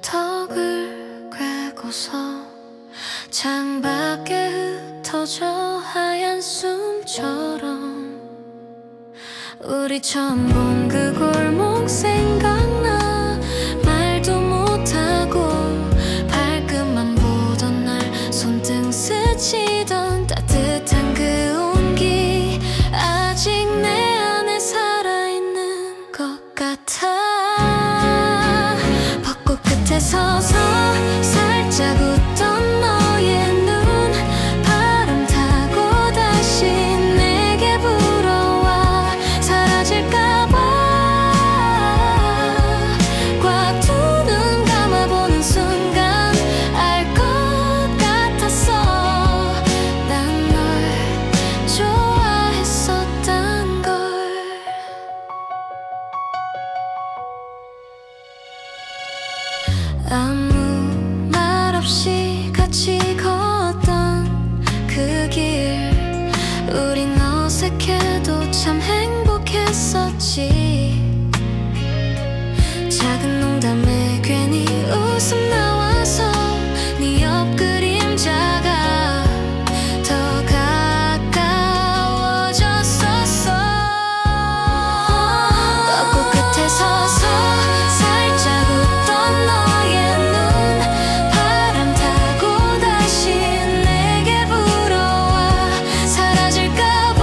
턱을 꿰고서 창밖에 흩어져 하얀 숨처럼 우리 처음 본 그 골목 생각나. 말도 못하고 발끝만 보던 날 손등 스치던 따뜻한 그 온기 아직 내 안에 살아있는 것 같아. 벚꽃 끝에 서서 살짝 웃던 너의 눈 바람 타고 다시 내게 불어와 사라질까봐 꽉 두 눈 감아보는 순간 알 것 같았어. 난 널 좋아했었단 걸. 아무 말 없이 같이 걷던 그 길 우린 어색해도 참 행복했었지. 작은 농담에 괜히 웃음 나와서 네 옆 그림자가 더 가까워졌었어. 벚꽃 끝에 서서 살짝 웃던 너의 눈 바람 타고 다시 내게 불어와 사라질까봐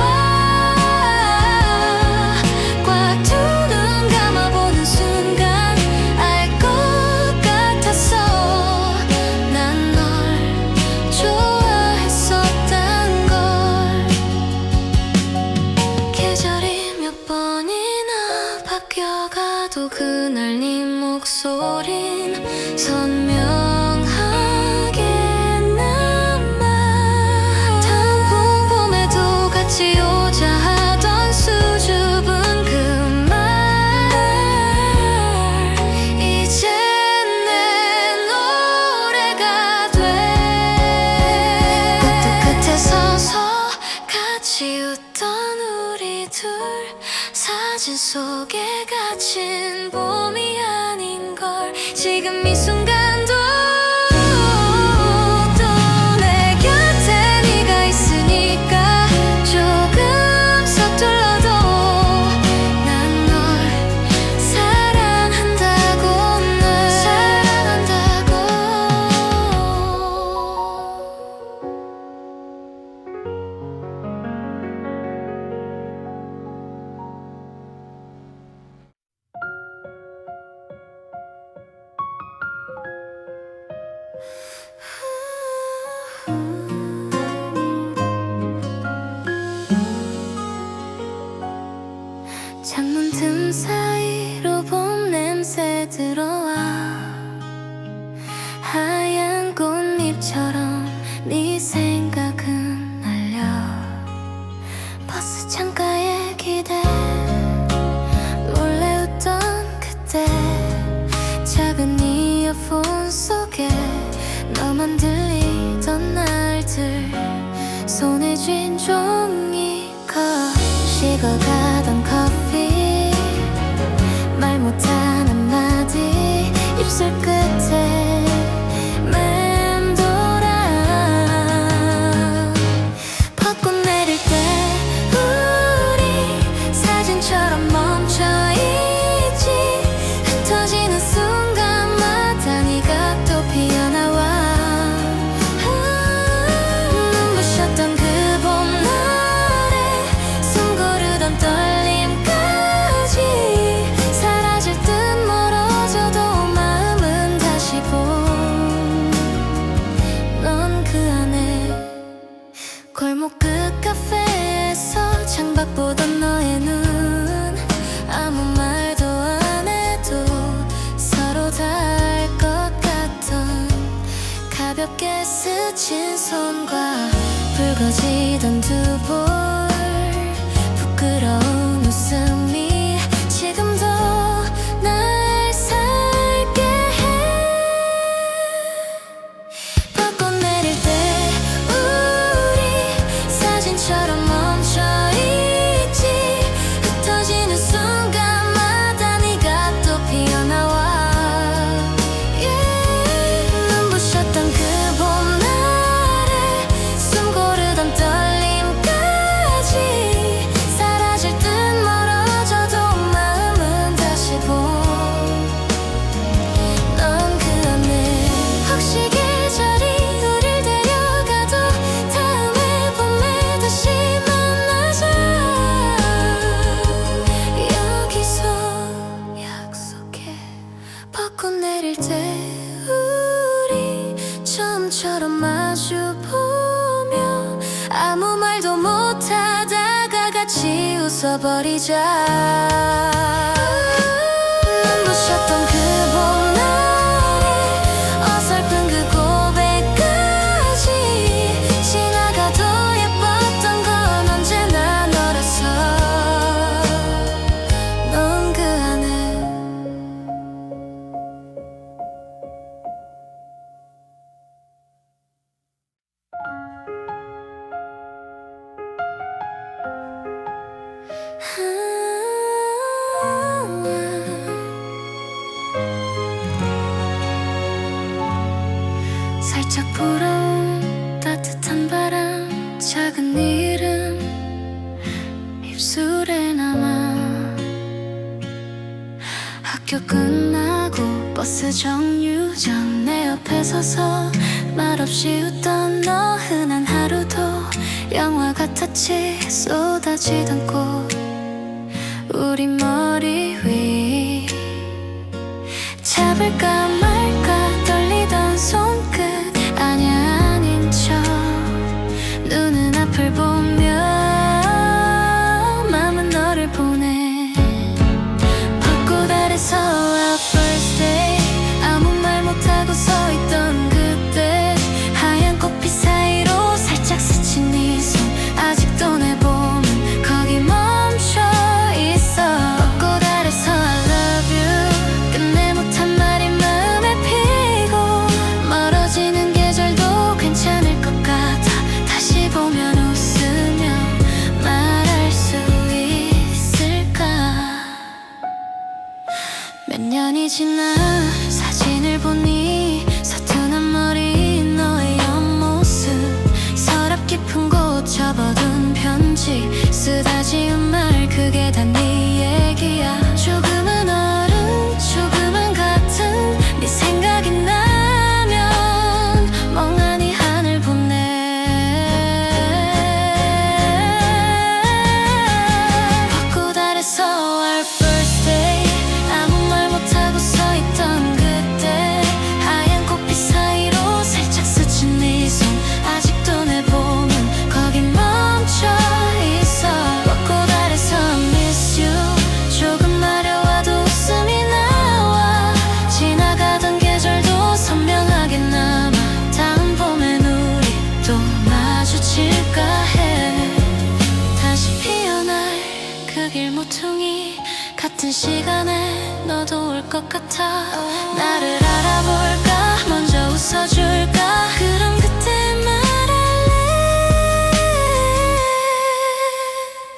꽉 두 눈 감아보는 순간 알 것 같았어. 난 널 좋아했었단 걸. 계절이 몇 번이나 바뀌어가도 그날 네 목소린 선명하게 남아. 단풍 봄에도 같이 오자 하던 수줍은 그 말 이젠 내 노래가 돼. 벚꽃 끝에 서서 같이 웃던 우리 둘 사진 속에 갇힌 봄이 아닌걸. 지금 이 순간도 또 내 곁에 네가 있으니까 조금 서툴러도 난 널 사랑한다고. 널 사랑한다고. 창문 틈 사이로 봄 냄새 들어와. 하얀 꽃잎처럼 네 생각은 날려. 버스 창가에 기대 몰래 웃던 그때 작은 이어폰 속에 너만 들리던 날들 손에 쥔 종이컵 식어가던 커피 말 못한 한마디 입술 끝에 맴돌아. 벚꽃 내릴 때 우리 사진처럼 멈춰있지. 흩어지는 순간마다 네가 또 피어나와. 눈부셨던 그 봄날에 숨 고르던 떨림까지 사라질 듯 멀어져도 마음은 다시 봄. 넌 그 안에 골목 끝 카페에서 창밖 보던 너의 눈 아무 말도 안 해도 서로 다 알 것 같던 가볍게 스친 손과 붉어지던 두 볼 부끄러운 웃음이 지금도 날 살게 해. 벚꽃 내릴 때 우리 사진처럼 멈춰있지. 흩어지는 순간마다 네가 또 피어나와. Yeah. 벚꽃 내릴 때 우리 처음처럼 마주보며 아무 말도 못하다가 같이 웃어버리자. 눈부셨던 그 봄날에 어설픈 그 고백까지 지나가도 예뻤던 건 언제나 너라서 넌 그 안에 살짝 불어온 따뜻한 바람 작은 이름 입술에 남아 학교 끝나고 버스 정류장 내 옆에 서서 말없이 웃던 너 흔한 하루도 영화 같았지. 쏟아지던 꽃 우리 머리 위 잡을까 말까 떨리던 손끝 아냐 아닌 척 눈은 앞을 보며 마음은 너를 보내. 벚꽃 아래서 our first day 아무 말 못하고 서있던 그때 하얀 꽃빛 사이로 살짝 스친 네 손 아직도 내 봄은 거기 멈춰 있어. 벚꽃 아래서 I love you 끝내 못한 말이 마음에 피고 멀어지는 계절도 괜찮을 것 같아. 다시 보면 웃으며 말할 수 있을까. 몇 년이 지나 사진을 보니 서툰 앞머리 너의 옆모습 서랍 깊은 곳 접어둔 편지 쓰다 지운 말 그게 다 네 얘기야. 조금은 어른 조금은 같은 네 생각이 나면 멍하니 하늘 보내. 벚꽃 아래서 our first day 아무 말 못하고 서있던 그때 하얀 꽃빛 사이로 살짝 스친 네 손 아직도 내 봄은 거기 멈춰 있어. 벚꽃 아래서 miss you 조금 마려워도 웃음이 나와 지나가던 계절도 선명하게 남아. 다음 봄엔 우리 또 마주칠까 해. 다시 피어날 그 길 모퉁이 같은 시간에 너도 올 것 같아. 나를 알아볼까 먼저 웃어줄까 그럼 그때 말할래.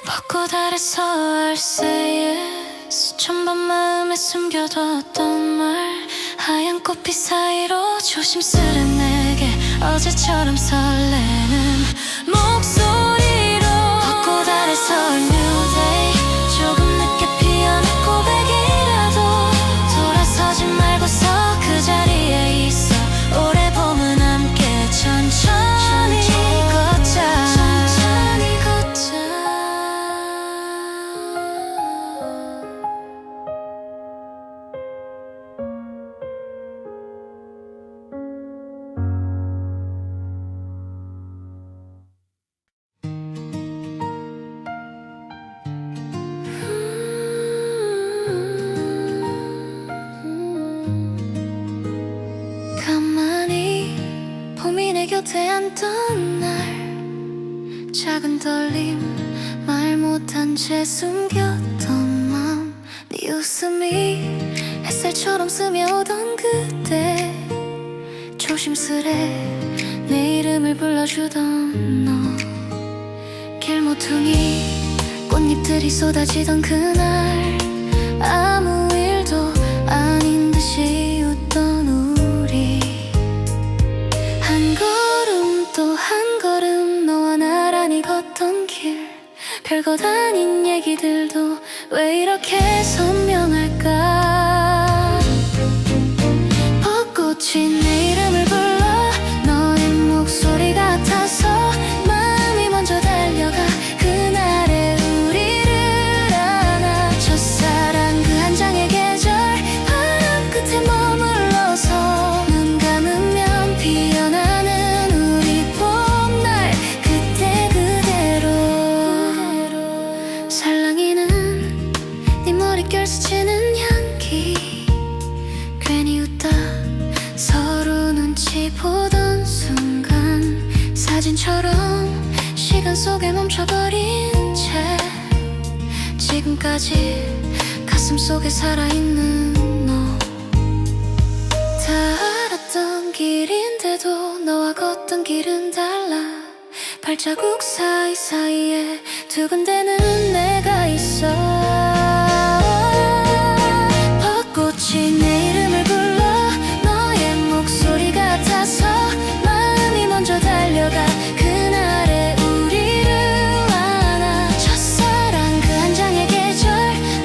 벚꽃 아래서 I'll say it 수천 번 마음에 숨겨뒀던 말 하얀 꽃빛 사이로 조심스레 내게 어제처럼 설레는 목소리로. 벚꽃 아래서 a new day 조금 늦게 피어난 고백이라도 돌아서지 말고서 그 자리에 있어. 올해 봄은 함께 천천히 걷자. 천천히 걷자. 가만히 봄이 내 곁에 앉던 날 작은 떨림 말 못한 채 숨겼던 맘 네 웃음이 햇살처럼 스며오던 그때 조심스레 내 이름을 불러주던 너 길모퉁이 꽃잎들이 쏟아지던 그날 아무 일도 아닌 듯이 웃던 우리 한 걸음 또 한 걸음 너와 나란히 걷던 길 별것 아닌 얘기들도 왜 이렇게 선명할까. 벚꽃이 내 이름을 불러 너의 목소리 같아서 마음이 먼저 달려가. 그날의 우리를 안아 첫사랑 그 한 장의 계절 바람 끝에 때마다 서로 눈치 보던 순간 사진처럼 시간 속에 멈춰버린 채 지금까지 가슴 속에 살아있는 너. 다 알았던 길인데도 너와 걷던 길은 달라. 발자국 사이사이에 두근대는 내가 있어. 벚꽃이 내 이름을 불러 너의 목소리 같아서 마음이 먼저 달려가. 그날의 우리를 안아. 첫사랑 그 한 장의 계절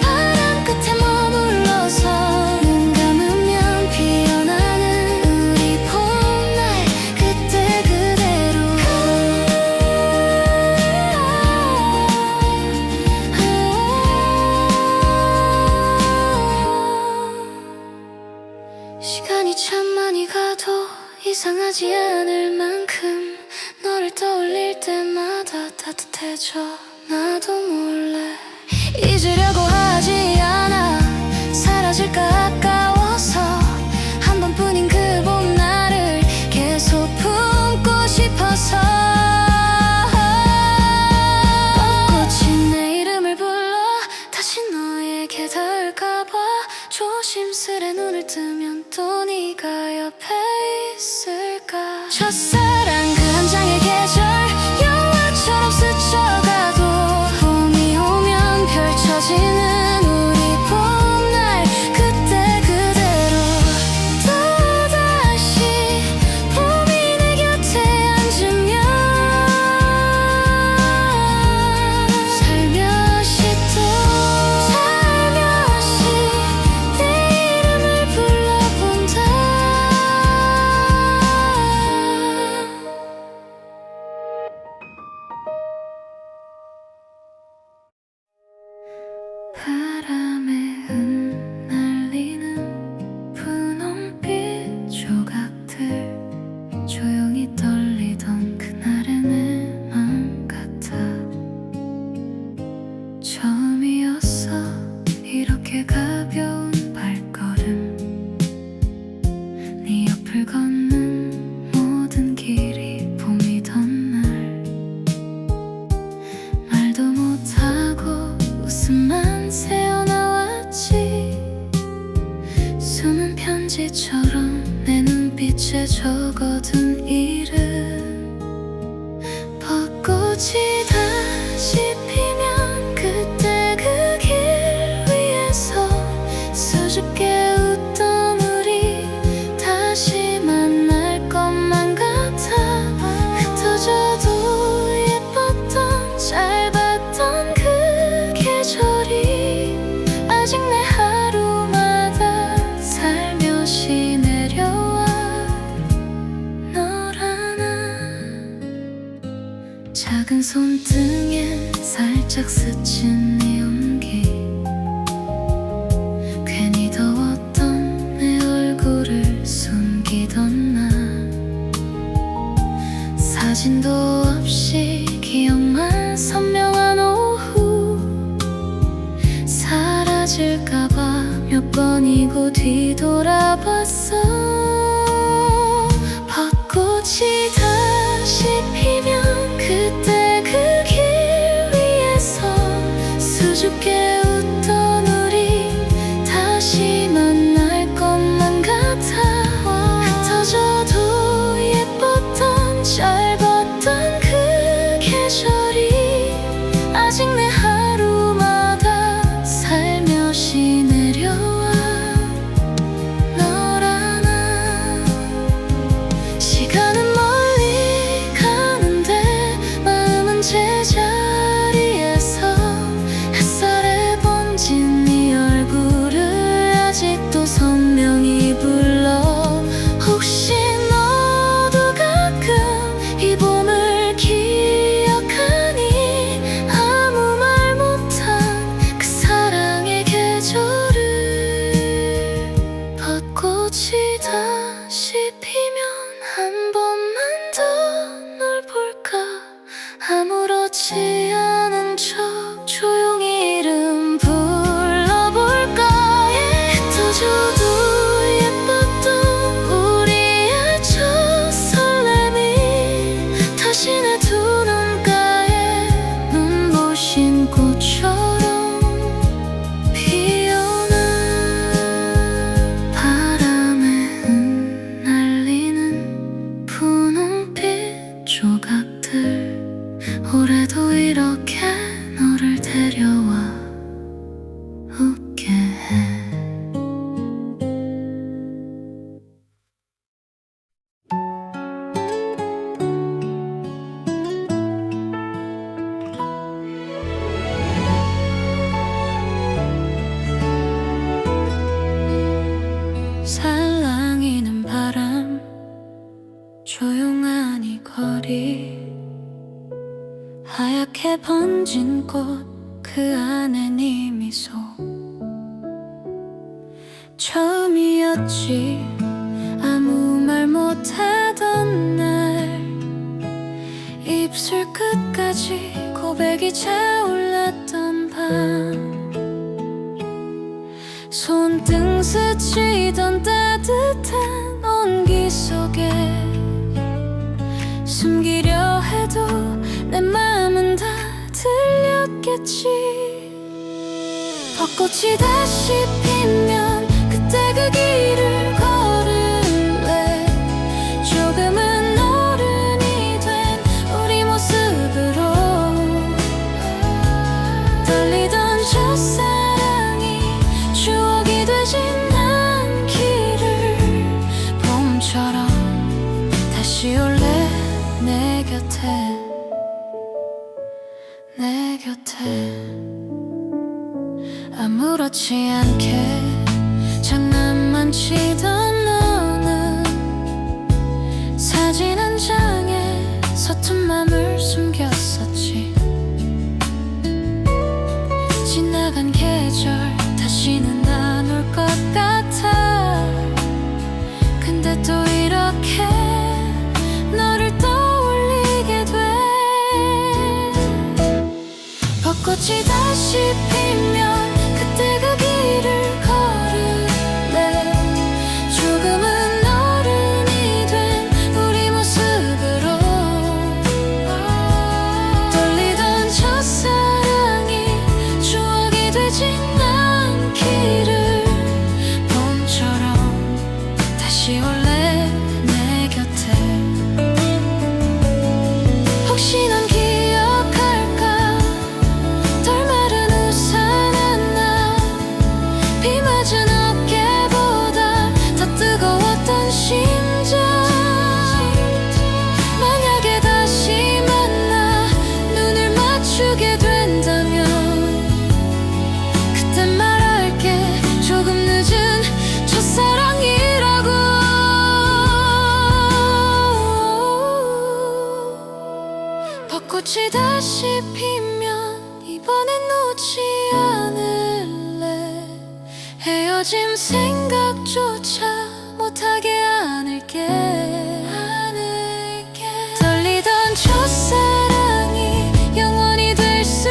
바람 끝에 머물러서 눈 감으면 피어나는 우리 봄날 그때 그대로. 시간이 참 많이 가도 이상하지 않을 만큼 너를 떠올릴 때마다 따뜻해져. 나도 몰래 잊으려고 하지 않아. 사라질까 아까워서 한 번뿐인 그 봄날을 계속 품고 싶어서. 벚꽃이 내 이름을 불러 다시 너에게 닿을까봐 조심스레 눈을 뜨면 또 네가 옆에 있을까. 첫사랑 그 한 장의 계절 영화처럼 스쳐가도 봄이 오면 펼쳐지는 우리 봄날 그때 그대로. 또다시 봄이 내 곁에 앉으면 살며시 내 이름을 불러본다. 바람에 흩날리는 분홍빛 조각들 조용히 떨리던 그날의 내 맘 같아. 처음이었어 이렇게 가벼운 발걸음. 네 옆을 걷는 모든 길이 봄이던 날 말도 못하고 웃음만 새어나왔지. 숨은 편지처럼 내 눈빛에 적어둔 이름. 벚꽃이 다시 피면 그때 그 길 위에서 수줍게 웃던 우리 다시 만날 것만 같아. 흩어져도 예뻤던 짧았던 그 계절이 아직 내 하루마다 살며시 내려와. 널 안아. 작은 손등에 살짝 스친 네 온기. 괜히 더웠던 내 얼굴을 숨기던 나. 사진도 없이 기억만 선명한 오후. 사라질까봐 몇 번이고 뒤돌아봤어. 벚꽃이 다시 피면 그때 그 길 위에서 수줍게 웃던 우리 다시 만날 것만 같아. 흩어져도 예뻤던 짧았던 그 계절이 아직 내 하루마다 살며시 내려와. 널 안아. 시간은 멀리 가는데 마음은 제자리에서 햇살에 번진 네 얼굴을 아직도 선명히 불러. 혹시 너도 가끔 이 봄을 기억하니. 아무 말 못한 그 사랑의 계절을. 벚꽃이 다시 피면 한 번만 더 널 볼까. 아무렇지 않은 척 조용히 이름 불러볼까. 흩어져도 예뻤던 붉게 번진 꽃 그 안에 네 미소 처음이었지 아무 말 못하던 날 입술 끝까지 고백이 차올랐던 밤 손등 스치던 따뜻한 온기 속에 숨기려 해도 내 마음은 다 들렸겠지 벚꽃이 다시 피면 그때 그 길을 걸을래 조금은 어른이 된 우리 모습으로 떨리던 첫사랑이 추억이 되진 않기를 봄처럼 다시 올래 내 곁에 내 곁에 아무렇지 않게 장난만 치던 너는 사진 한 장에 서툰 맘을 숨겼었지 지나간 계절 다시는 안 올 것 같아 근데 또 이렇게 너를 떠올리게 돼 벚꽃이 다시 피면 그때 그 길을 걸을래 조금은 어른이 된 우리 모습으로 떨리던 첫사랑이 추억이 되진 않기를 봄처럼 다시 올래 내 곁에 혹시 넌 기억할까 덜 마른 우산 하나 비 맞은 어깨보다 더 뜨거웠던 심장 만약에 다시 만나 눈을 맞추게 된다면 그땐 말할게 조금 늦은 첫사랑이라고 벚꽃이 다시 피면 이번엔 놓지 않을래 헤어짐 생각조차 못하게 안을게 떨리던 첫사랑이 영원히 될 수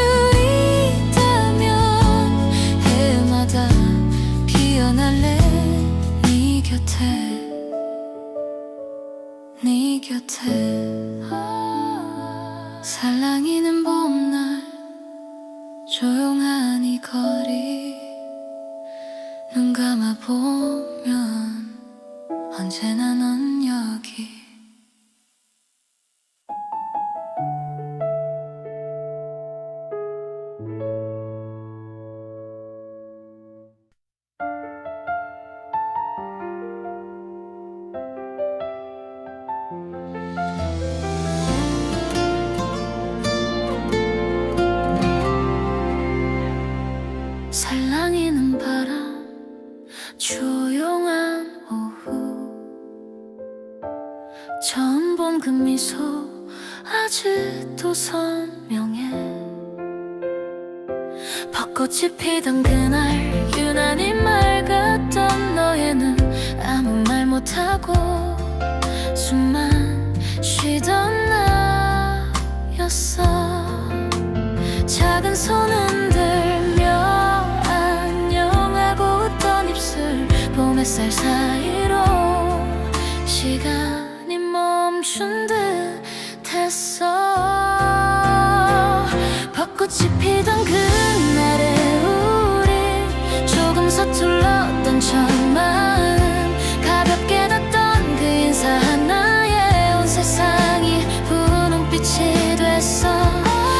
있다면 해마다 피어날래 네 곁에 네 곁에 살랑이는 봄날 조용한 이 거리 눈 감아보면 언제나 넌 여기 살랑이는 바람 조용한 오후 처음 본 그 미소 아직도 선명해 벚꽃이 피던 그날 유난히 맑았던 너의 눈 아무 말 못하고 숨만 쉬던 나였어 작은 손 흔들며 안녕하고 웃던 입술 봄 햇살 사이로 시간이 멈춘 듯 했어 벚꽃이 피던 그날의 우리 조금 서툴렀던 첫 마음 가볍게 닿던 그 인사 하나에 온 세상이 분홍빛이 됐어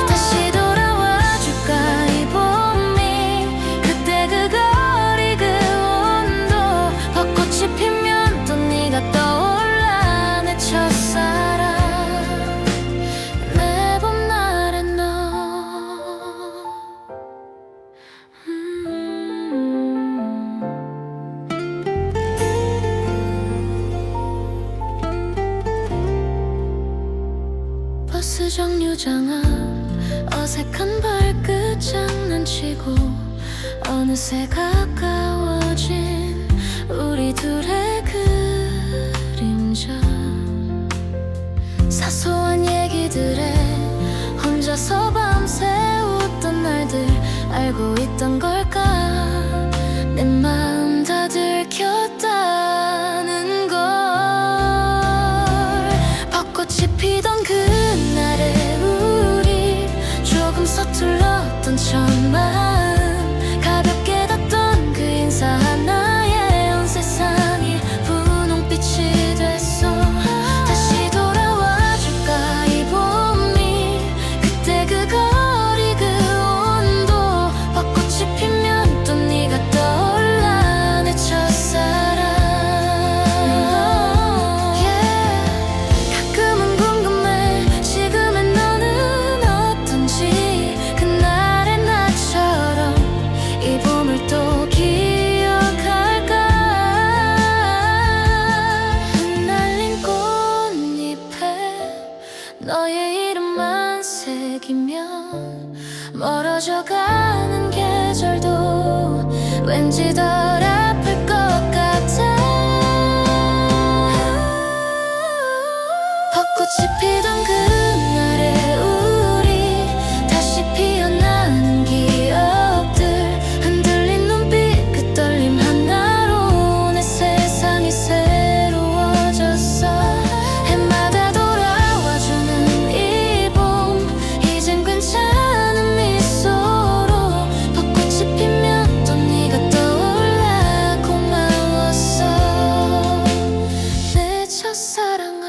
다시 돌아와줄까 이 봄이 그때 그 거리 그 온도 벚꽃이 피면 또 네가 떠올라 내 첫사랑 내 봄날의 너 버스 정류장 앞 어색한 발끝 장난치고 어느새 가까워진 우리 둘의 그림자. 사소한 얘기들에 혼자서 밤새 웃던 날들 알고 있던 걸까? 내 마음 다 들켰다는 걸. 벚꽃이 피던 그날에 우리 조금 서툴렀던 첫 마음 가볍게 닿던 그 인사 하나에 온 세상이 분홍빛이 됐어. 다시 돌아와줄까 이 봄이, 그때 그 거리 그 온도. 벚꽃이 피면 또 네가 떠올라 내 첫사랑. 가끔은 궁금해 지금의 너는 어떤지. 그날의 나처럼 이 봄을 또 기억할까? 흩날린 꽃잎에 너의 이름만 새기면 멀어져가는 계절도 왠지 덜 아플 것 같아. 벚꽃이 피던 그날에 우리 다시 피어나는 기억들. 흔들린 눈빛 그 떨림 하나로 내 세상이 새로워졌어. 해마다 돌아와주는 이 봄, 이젠 괜찮은 미소로. 벚꽃이 피면 또 네가 떠올라 고마웠어 내 첫사랑아.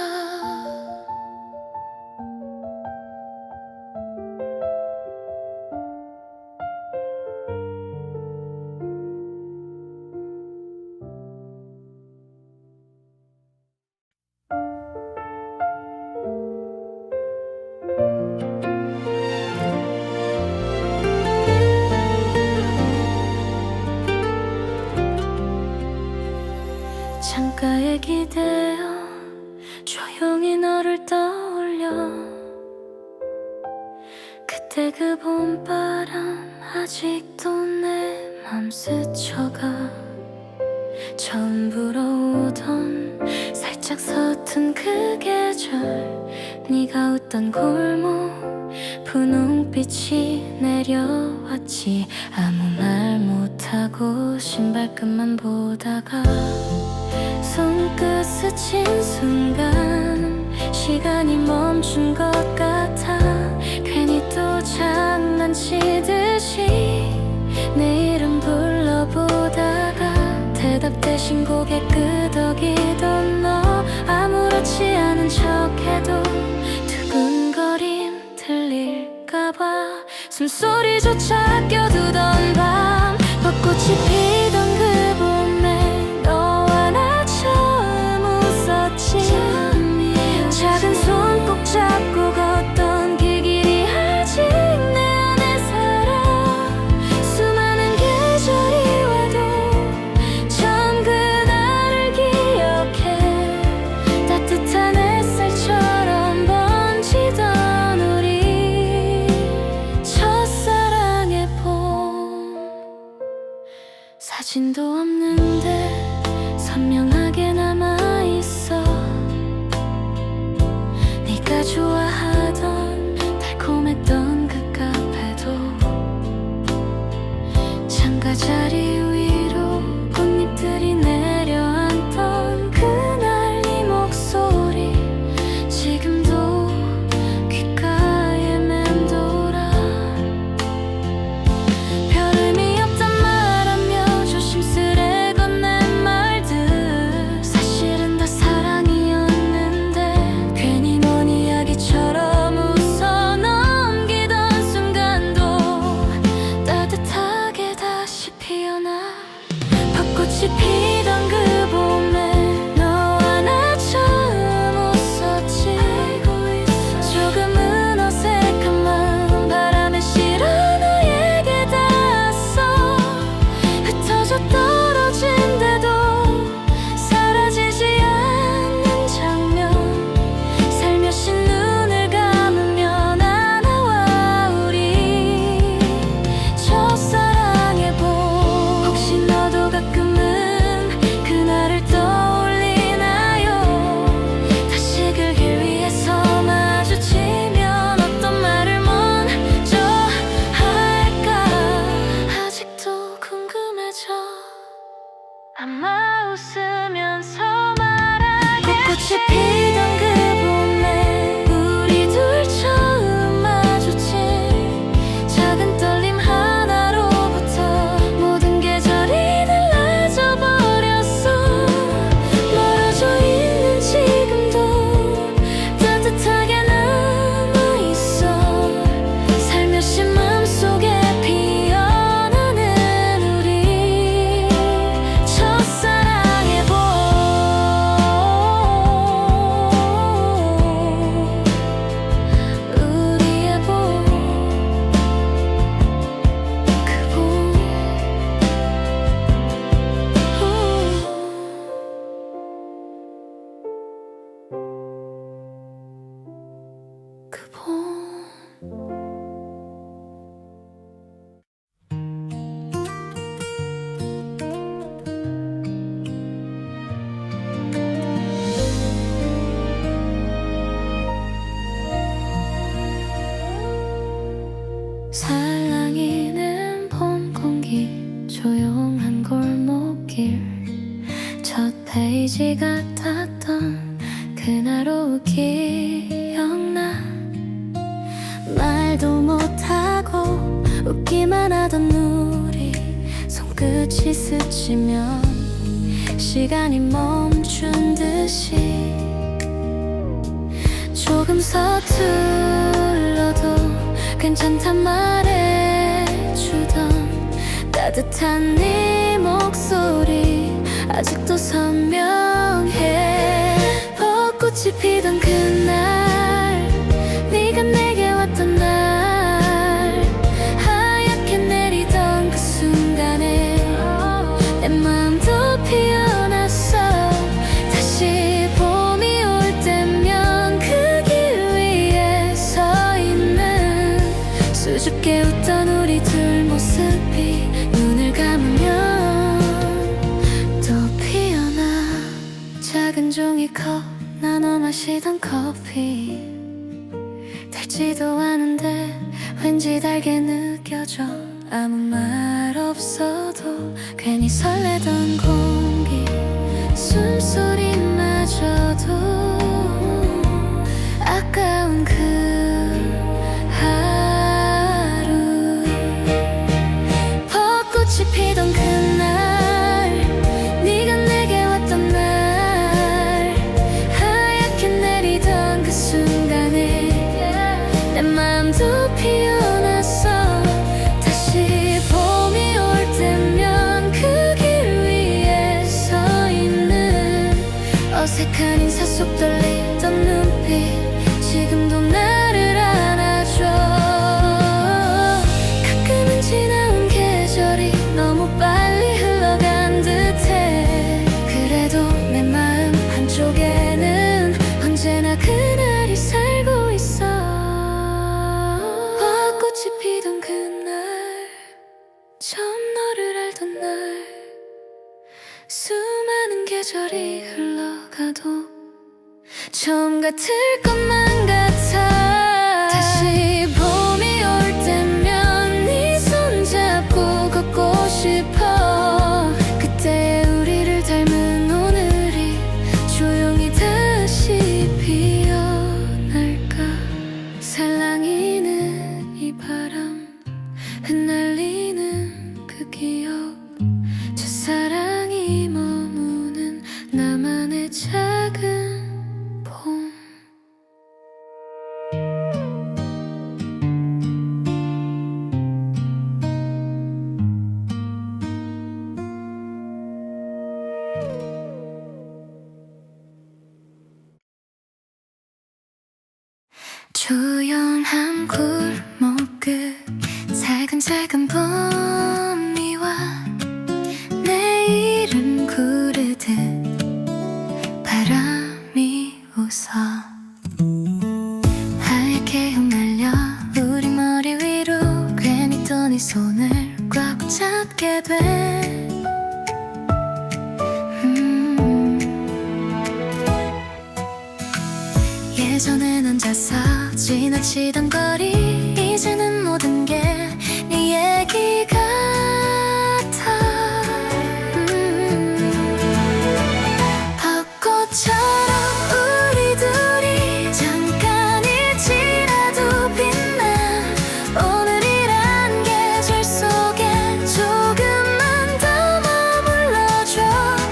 창가에 기대어 조용히 너를 떠올려. 그때 그 봄바람 아직도 내 맘 스쳐가. 처음 불어오던 살짝 서툰 그 계절, 네가 웃던 골목 분홍빛이 내려왔지. 아무 말 못하고 신발끈만 보다가 손끝 스친 순간 시간이 멈춘 것 같아. 괜히 또 장난치듯이 내 이름 불러보다가 대답 대신 고개 끄덕이던 너. 아무렇지 않은 척해도 두근거림 들릴까봐 숨소리조차 아껴두던 밤. 벚꽃이 피던 그 봄에 너와 나 처음 웃었지. 작은 손 꼭 잡고 걷던 그 길이 아직 내 안에 살아. 수많은 계절이 와도 처음 그날을 기억해. 따뜻한 햇살처럼 번지던 우리 첫사랑의 봄. 의지 같았던 그날 오후 기억나. 말도 못하고 웃기만 하던 우리 손끝이 스치면 시간이 멈춘 듯이 조금 서툴러도 괜찮단 말해주던 따뜻한 네 목소리 아직도 선명해. 벚꽃이 피던 그날 네가 내게 왔던 날 하얗게 내리던 그 순간에 내 마음도 피어났어. 다시 봄이 올 때면 그 길 위에 서 있는 수줍게 웃던 우리 둘 모습이 눈을 감으면 또 피어나. 작은 종이컵 나눠 마시던 커피 달지도 않은데 왠지 달게 느껴져. 아무 말 없어도 괜히 설레던 공기 숨소리마저도 아까운 그 하루. 벚꽃이 피던 그날 네가 내게 왔던 날 하얗게 내리던 그 순간에 내 마음도 피어났어. 다시 봄이 올 때면 그 길 위에 서 있는 어색한 인사 속 떨리던 눈빛 지금도 나를 안아줘. 가끔은 지나온 계절이 너무 빨리 흘러간 듯해. 그래도 내 마음 한쪽에는 언제나 그날이 살고 있어. 벚꽃이 피던 그날 처음 너를 알던 날 수많은 계절이 흘러가도 처음 같을 것만 같아. 다시 봄이 올 때면 네 손 잡고 걷고 싶어. 그때 우리를 닮은 오늘이 조용히 다시 피어날까. 살랑이는 이 바람 흩날리는 그 기억 첫사랑이 머무는 나만의 작은 봄. 조용한 골목 끝 살금살금 봄이 와. 내 이름 부르듯 바람이 웃어 하얗게 흩날려 우리 머리 위로. 괜히 또 네 손을 꽉 잡게 돼. 예전엔 앉아서 지나치던 거리 이제는 모든 게 네 얘기 같아. 벚꽃처럼 우리 둘이 잠깐일지라도 빛나. 오늘이란 계절 속에 조금만 더 머물러줘.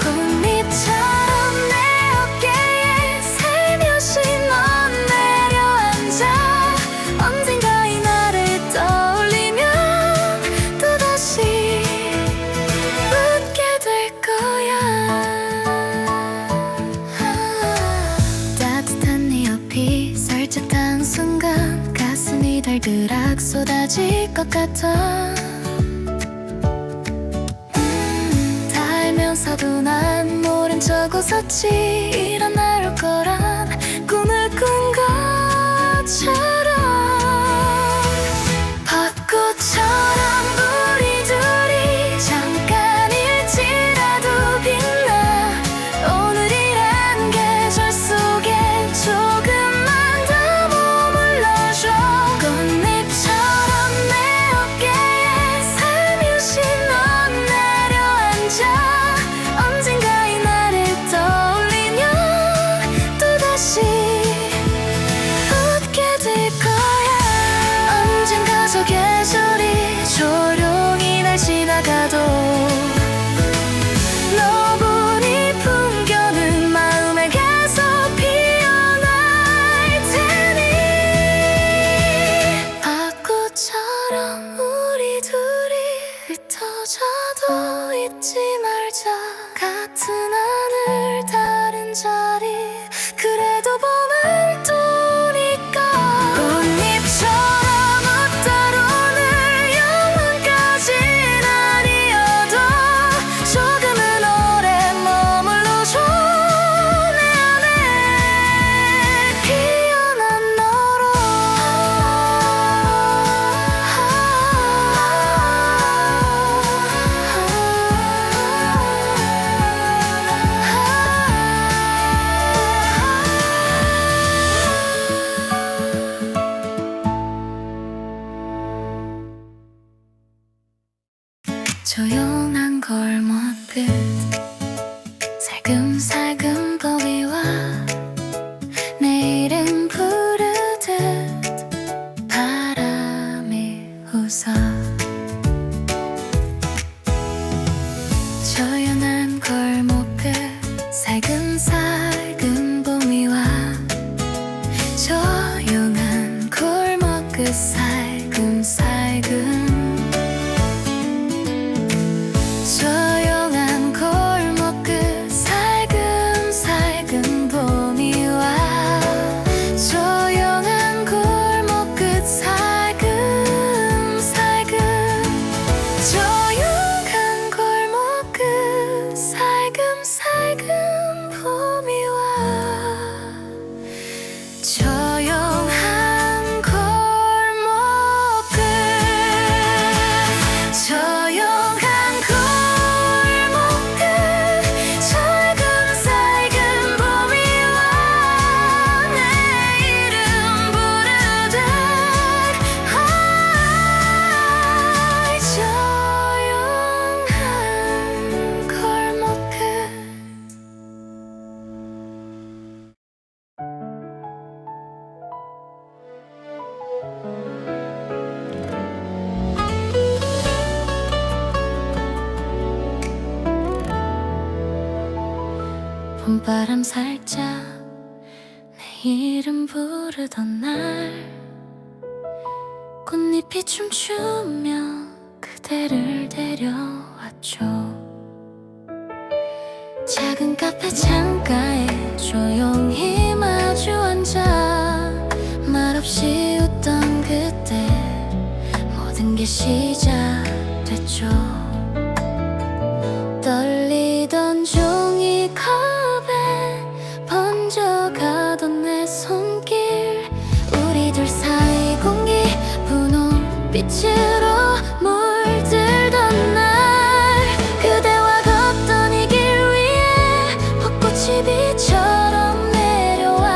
꽃잎처럼 내 어깨에 살며시 넌 내려앉아. 언젠가 이 날을 떠올리면 또다시 웃게 될 거야. 따뜻한 네 옆이 살짝 닿은 순간 가슴이 덜그락 쏟아질 것 같아. 다 알면서도 난 모른 척 웃었지. 이런 날 올 거란 꿈을 꾼 것처럼. 벚꽃처럼 우리 둘이 잠깐일지라도 빛나. 오늘이란 계절 속에 조금만 더 머물러줘. 꽃잎처럼 내 어깨에 살며시 넌 내려앉아. 언젠가 이 날을 떠 밝은 봄이 와 조용한 골목 끝 살금살금 조용한 골목 끝 살금살금 봄이 와 조용한 골목 끝 살금살금 조용한 골목 끝 살금살금 봄이 와 조용한 골목 끝 조용한 골목 끝 살금살금 봄이 와 내 이름 부르듯 조용한 골목 끝 봄바람 살짝 내 이름 부르던 날 꽃잎이 춤추며 그대를 데려왔죠. 작은 카페 창가에 조용히 마주 앉아 말없이 웃던 그때 모든 게 시작됐죠. 떨리던 종이컵에 번져가던 내 손길 우리 둘 사이 공기 분홍빛으로 물들던 날 그대와 걷던 이 길 위에 벚꽃이 비처럼 내려와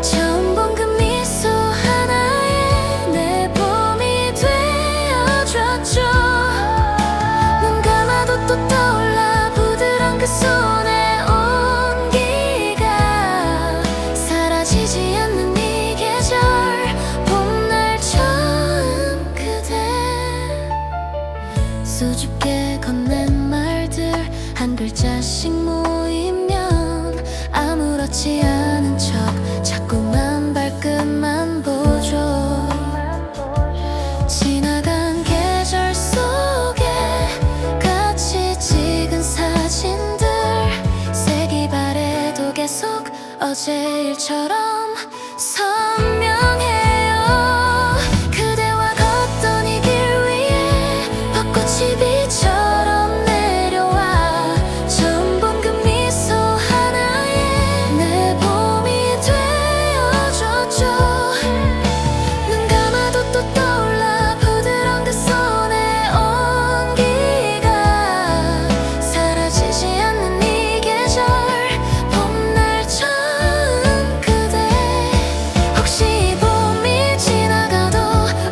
처음 본 그 미소 하나에 내 봄이 되어줬죠. 눈 감아도 또 떠올라 부드러운 그 손의 온기가 사라지지 않는 이 계절 봄날 처음 그대 수줍게 건넨 말들 한 글자씩 모이면 아무렇지 않은 척 자꾸만 발끝만 보죠. 지나간 계절 속에 같이 찍은 사진들 세기발에도 계속 어제 일처럼 선명해요. 그대와 걷던 이 길 위에 벚꽃이 비처럼 내려와 처음 본 그 미소 하나에 내 봄이 되어줬죠. 눈 감아도 또 떠올라 부드러운 그 손의 온기가 사라지지 않는 이 계절 봄날 처음 그대 혹시 이 봄이 지나가도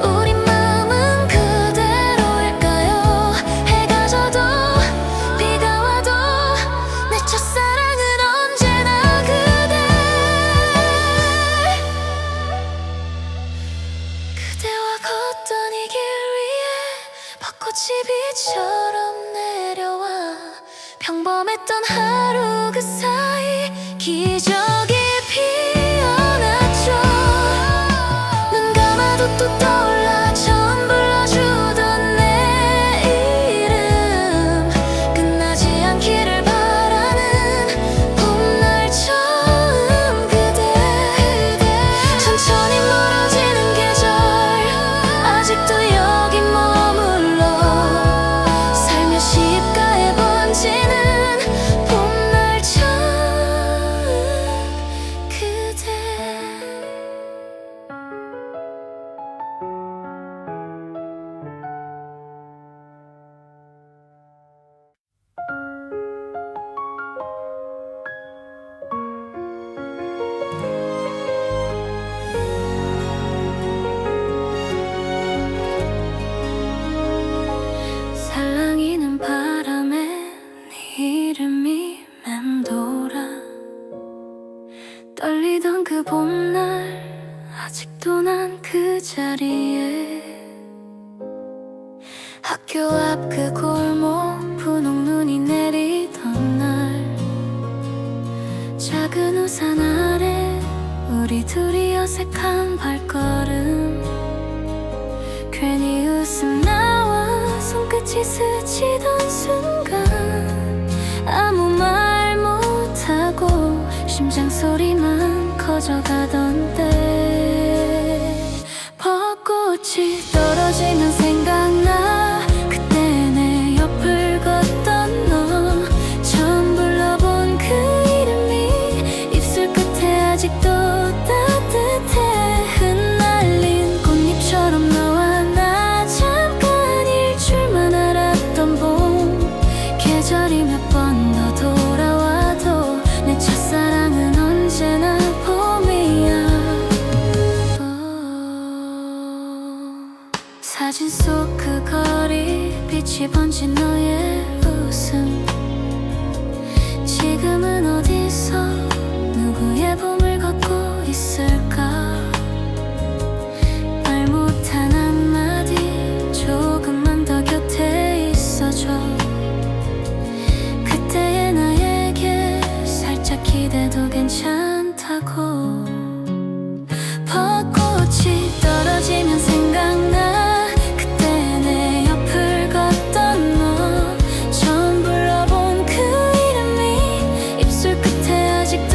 우리 마음은 그대로일까요? 해가 져도 비가 와도 내 첫사랑은 언제나 그대 그대와 걷던 이 길 위에 벚꽃이 비처럼 내려와 평범했던 하루 그 사이 기적이 피어났죠. 눈 감아도 또 떠올라 처음 불러주던 내 이름 끝나지 않기를 바라는 봄날 처음 그대 천천히 멀어지는 계절 아직도 여기 머물러 살며시 입가에 번지는 봄날 처음 그대 살랑이는 바람에 네 이름이 맴돌아 떨리던 그 봄날 아직도 난 그 자리에 학교 앞 그 골목 분홍 눈이 내리던 날 작은 작은 우산 아래 우리 둘이 어색한 발걸음, 괜히 웃음 나와 손끝이 스치던 순간 아무 말 못하고 심장 소리만 커져가던데, 벚꽃이 떨어지면 생각나 그때 내 옆을 걷던 너, 처음 불러본 그 이름이 입술 끝에 아직도 따뜻해. 흩날린 꽃잎처럼 너와 나 잠깐 일줄만 알았던 봄, 계절이 몇 번 더 돌아와도 내 첫사랑은 언제나 봄이야. 사진 속 그 거리 빛이 번진 너의 웃음, 지금은 어디서 누구의 봄을 걷고 있을까. 말 못한 한마디 조금만 더 곁에 있어줘. 그때의 나에게 살짝 기대도 괜찮다고. 벚꽃이 떨어지면 생각나 그때 내 옆을 걷던 너, 처음 불러본 그 이름이 입술 끝에 아직도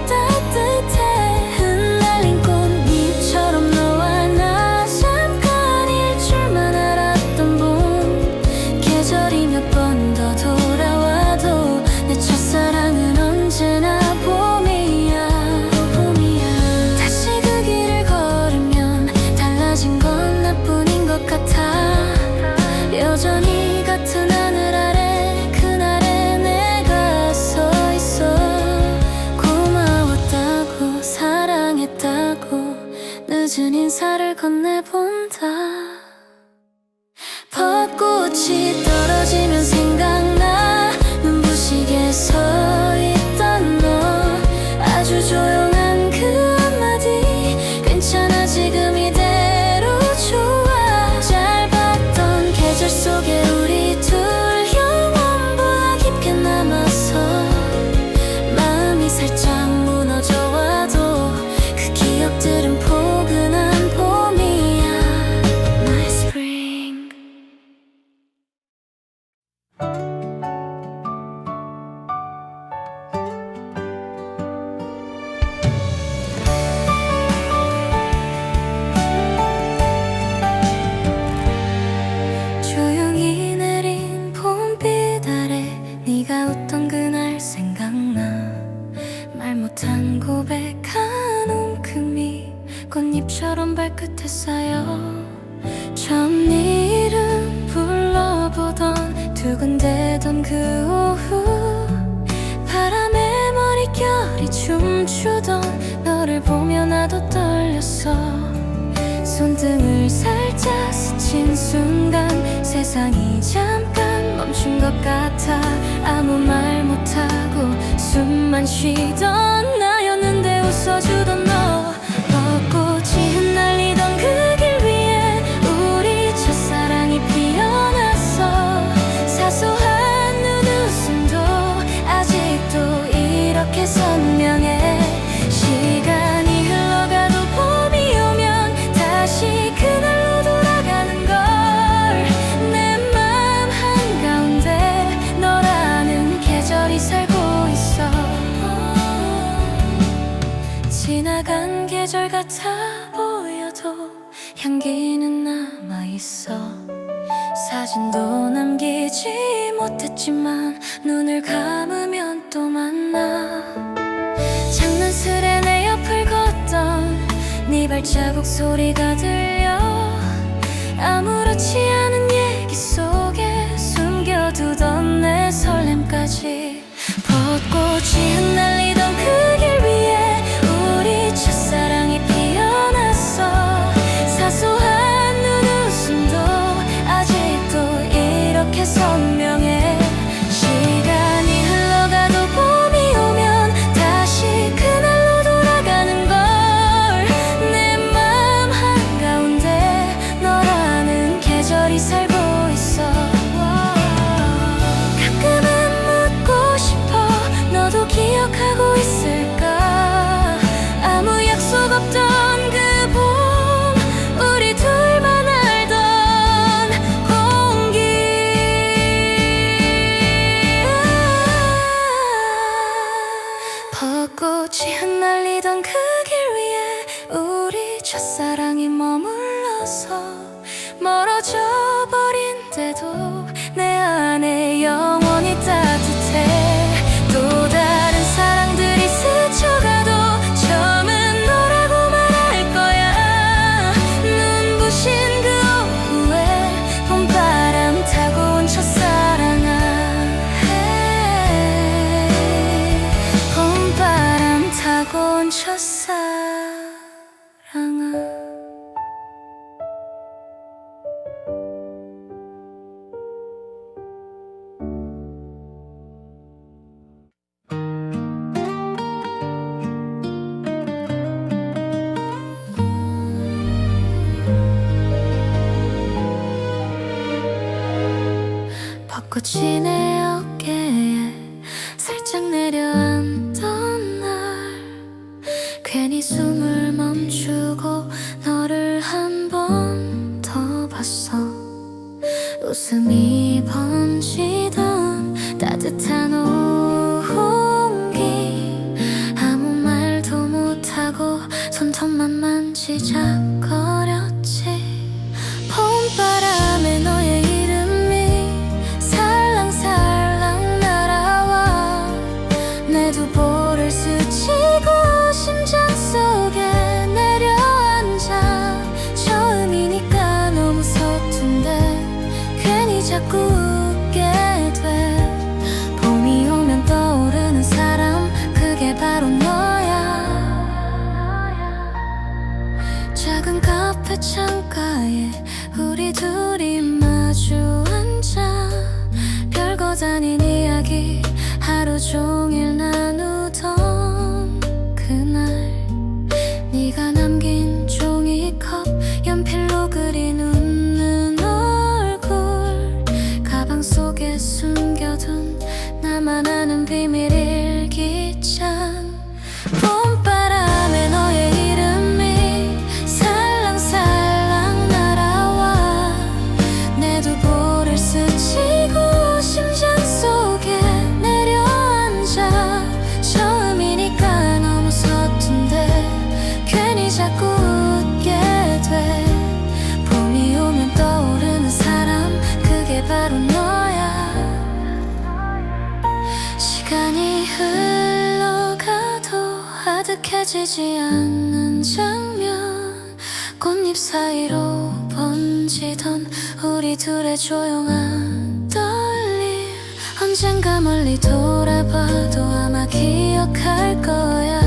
따뜻해. 흩날린 꽃잎처럼 너와 나 잠깐 일줄만 알았던 봄, 계절이 몇 번 더 돌아와도 내 첫사랑은 언제나 봄이야. 다시 그 길을 걸으면 달라진 건 나뿐인 것 같아. 여전히 같은 하늘 아래 그날의 내가 서 있어. 고마웠다고 사랑했다고 늦은 인사를 건네본다. 벚꽃이 떨어지면 생각나 눈부시게 서 있던 너, 아주 조용한 그 한마디 괜찮아 지금 이대로 좋아. 짧았던 계절 속에 우리 둘 영원보다 깊게 남아서 마음이 살짝 무너져와도 그 기억들은 포근한 봄이야. My spring. 조용히 내린 봄빛 아래 네가 웃던 그날 생각나. 말 못한 고백한 웅큼이 꽃잎처럼 발끝에 쌓여. 처음 네 이름 불러보던 두근대던 그 오후, 바람에 머릿결이 춤추던 너를 보며 나도 떨렸어. 손등을 살짝 스친 순간 세상이 잠깐 멈춘 것 같아. 아무 말 못하고 숨만 쉬던 나였는데 웃어주던 너. 벚꽃이 흩날리던 그 길 위에 우리 첫사랑이 피어났어. 사소한 눈웃음도 아직도 이렇게 선명해. 시간이 흘러가도 봄이 오면 다시 그날로 돌아가는 걸. 내 맘 한가운데 너라는 계절이 살고 있어. 지나간 계절 같아 보여도 향기는 남아있어. 사진도 남기지 못했지만 눈을 감으면 또 만나. 장난스레 내 옆을 걷던 네 발자국 소리가 들려. 아무렇지 않은 얘기 속에 숨겨두던 내 설렘까지. 벚꽃이 흩날리던 그 길 위에 우리 첫사랑이 피어났어. 사소한 눈웃음도 아직도 이렇게 선명해. 시간이 흘러가도 봄이 오면 다시 그날로 돌아가는 걸. 내 맘 한가운데 너라는 계절이 살고 있어. 가끔은 묻고 싶어. 너도 기억하고 벚꽃이 흩날리던 그 길 위에 우리 첫사랑이 머물러서 멀어져 버린데도 내 안에 영원히 따뜻해. 또 다른 사랑들이 스쳐가도 처음은 너라고 말할 거야. 눈부신 그 오후에 봄바람 타고 온 첫사랑아. 봄바람 타고 온 첫사랑아. 벚꽃이 내 어깨에 살짝 내려앉던 날 괜히 숨을 멈추고 너를 한 번 더 봤어. 웃음이 번지던 따뜻한 온기. 아무 말도 못하고 손톱만 만지작거렸지. 봄바람에 너의 이름이 살랑살랑 날아와 내 두 볼을 스치고 심장 속에 내려앉아. 처음이니까 너무 서툰데 괜히 자꾸 웃게 돼. 봄이 오면 떠오르는 사람, 그게 바로 너야. 작은 카페 창가에 우리 둘이 마주 앉아 별것 아닌 이야기 하루 종일 나누던 그날. 네가 남긴 종이컵, 연필로 그린 웃는 얼굴, 가방 속에 숨겨둔 나만 아는 비밀 일기장. 봄바람에 너의 이름이 살랑살랑 날아와 내 두 볼을 스치고 심장 속에 내려앉아. 처음이니까 너무 서툰데 괜히 자꾸 웃게 돼. 봄이 오면 떠오르는 사람, 그게 바로 너야. 시간이 흘러가도 아득해지지 않는 장면, 꽃잎 사이로 번지던 우리 둘의 조용한 떨림. 언젠가 멀리 돌아봐도 아마 기억할 거야.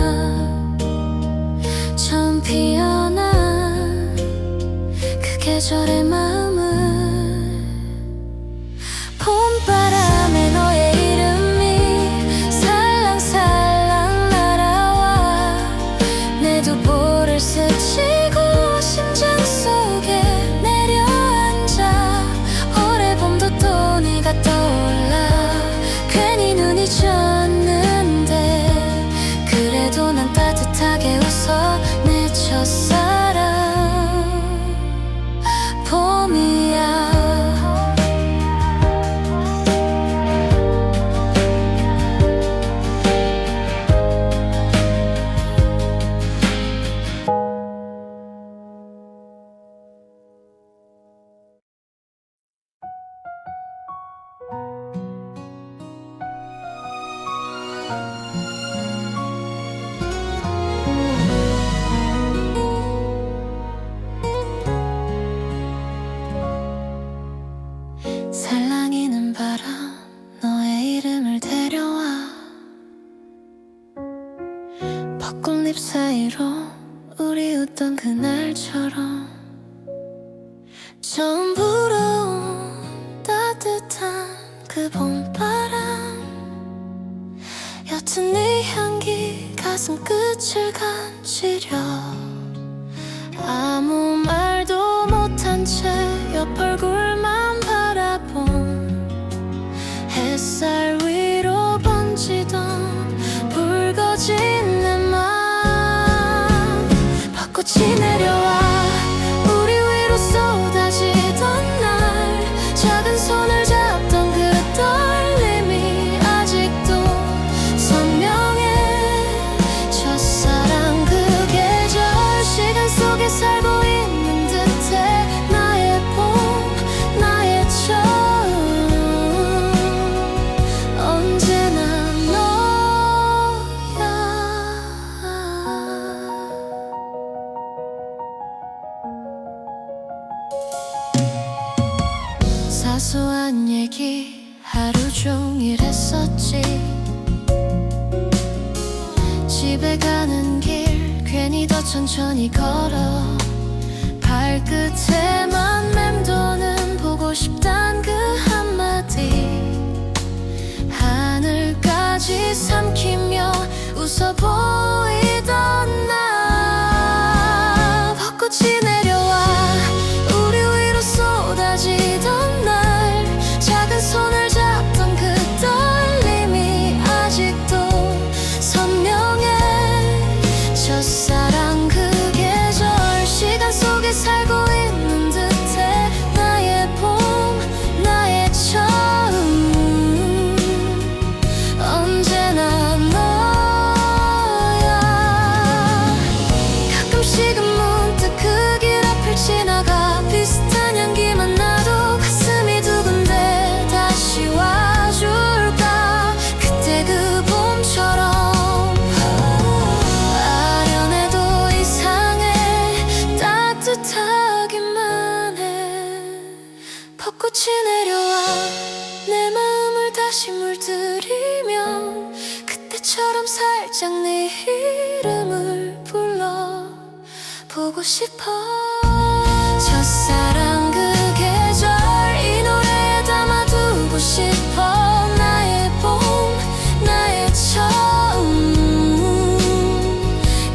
처음 피어난 그 계절의 마음을. 봄바람에 너의 이름이 살랑살랑 날아와 내 두 볼을 스치고 심장 속에 내려앉아. 올해 봄도 또 네가 떠올라. 괜히 눈이 졌는데 그래도 난 따뜻하게 웃어. 내 첫사랑 봄이야. 살랑이는 바람, 너의 이름을 데려와. 벚꽃잎 사이로 우리 웃던 그날처럼 처음 불어온 따뜻한 그 봄바람. 옅은 네 향기 가슴 끝을 간지려. 아무 말도 못한 채 옆 얼굴만 바라본 햇살 위로 번지던 붉어진 내 맘. 벚꽃이 내려와 우리 위로 쏟아지던 날 작은 손을 잡던 그 떨림이 아직도 선명해. 집에 가는 길 괜히 더 천천히 걸어 발끝에만 맴도는 보고 싶단 그 한마디 하늘까지 삼키며 웃어 보이던 나 벚꽃이 내려와 우리 위로 쏟아지던 날 작은 손을 잡던 그 떨림이 아직도 선명해 첫사랑 그 계절 시간 속에 살고 있는 듯해 나의 봄 나의 처음 언제나 너야 가끔씩은 문득 그 길 앞을 지나가 비슷한 향기만 나도 가슴이 두근데 다시 와줄까 그때 그 봄처럼 아련해도 이상해 따뜻하기만 해 벚꽃이 내려와 내 마음을 다시 물들이면 그때처럼 살짝 네 이름을 불러 보고 싶어 첫사랑 그 계절 이 노래에 담아두고 싶어 나의 봄 나의 처음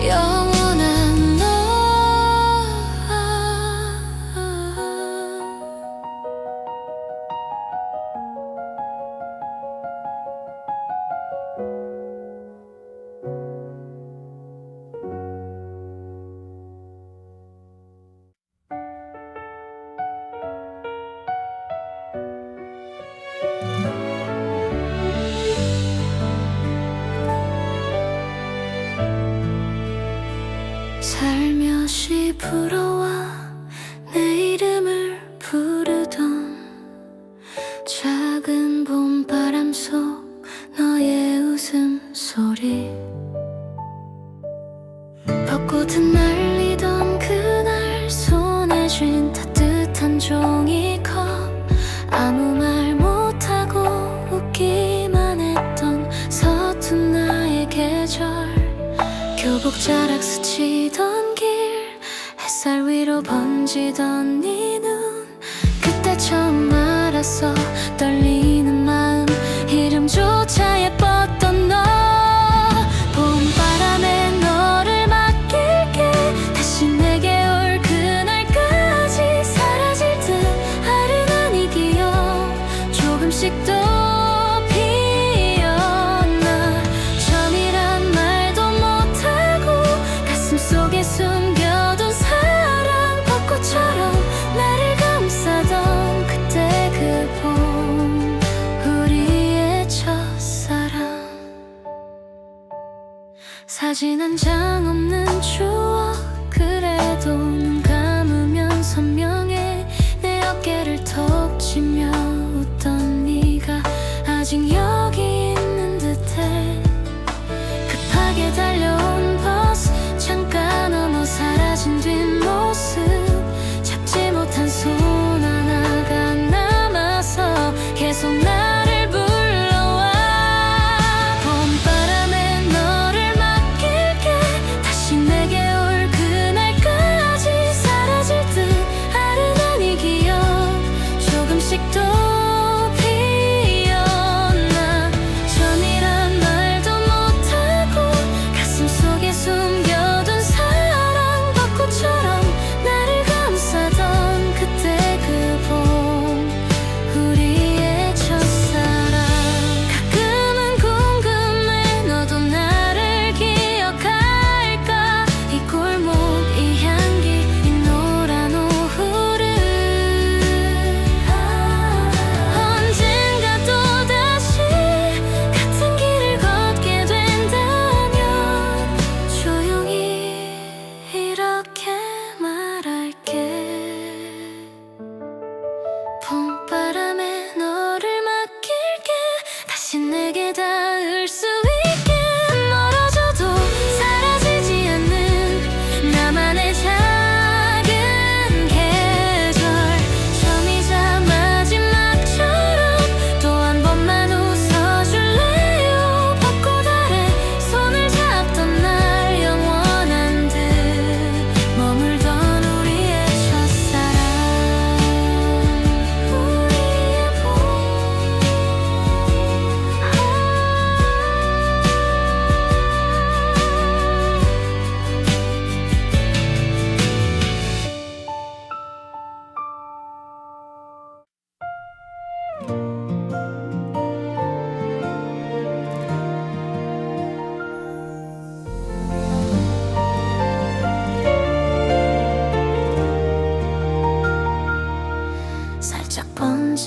영원한 너 살며시 불어와 내 이름을 부르던 작은 봄바람 속 너의 웃음소리 벚꽃은 날리던 그날 손에 쥔 따뜻한 종이컵 아무 말 못하고 웃기만 했던 서툰 나의 계절 교복 자락 스치던 길 햇살 위로 번지던 네 눈 그때 처음 알았어 떨리는 마음 이름조차 예뻤던 너 봄바람에 너를 맡길게 다시 내게 올 그날까지 사라질 듯 아른한 이 기억 조금씩 또 피어나 처음이란 말도 못하고 가슴 속에 숨겨둔 사랑 벚꽃처럼 나를 감싸던 그때 그 봄 우리의 첫사랑 사진 한 장 없는 추억 그래도 눈 감으면 선명해 내 어깨를 톡 치며 웃던 네가 아직 여기 있는 듯해 급하게 달려온 버스 창가 넘어 사라진 뒷모습 잡지 못한 손 하나가 남아서 계속 나를 불러와 봄바람에 너를 맡길게 다시 내게 올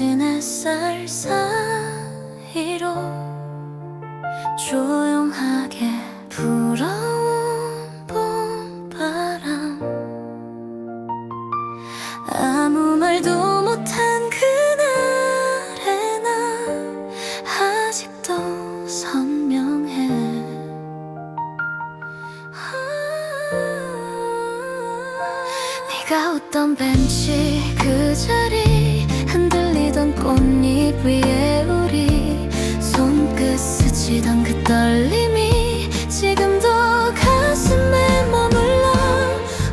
젖은 햇살 사이로 조용하게 불어온 봄바람, 아무 말도 못한 그날의 나 아직도 선명해. 네가 웃던 벤치 그 자리, 흔들리던 꽃잎 위에 우리 손끝 스치던 그 떨림이 지금도 가슴에 머물러.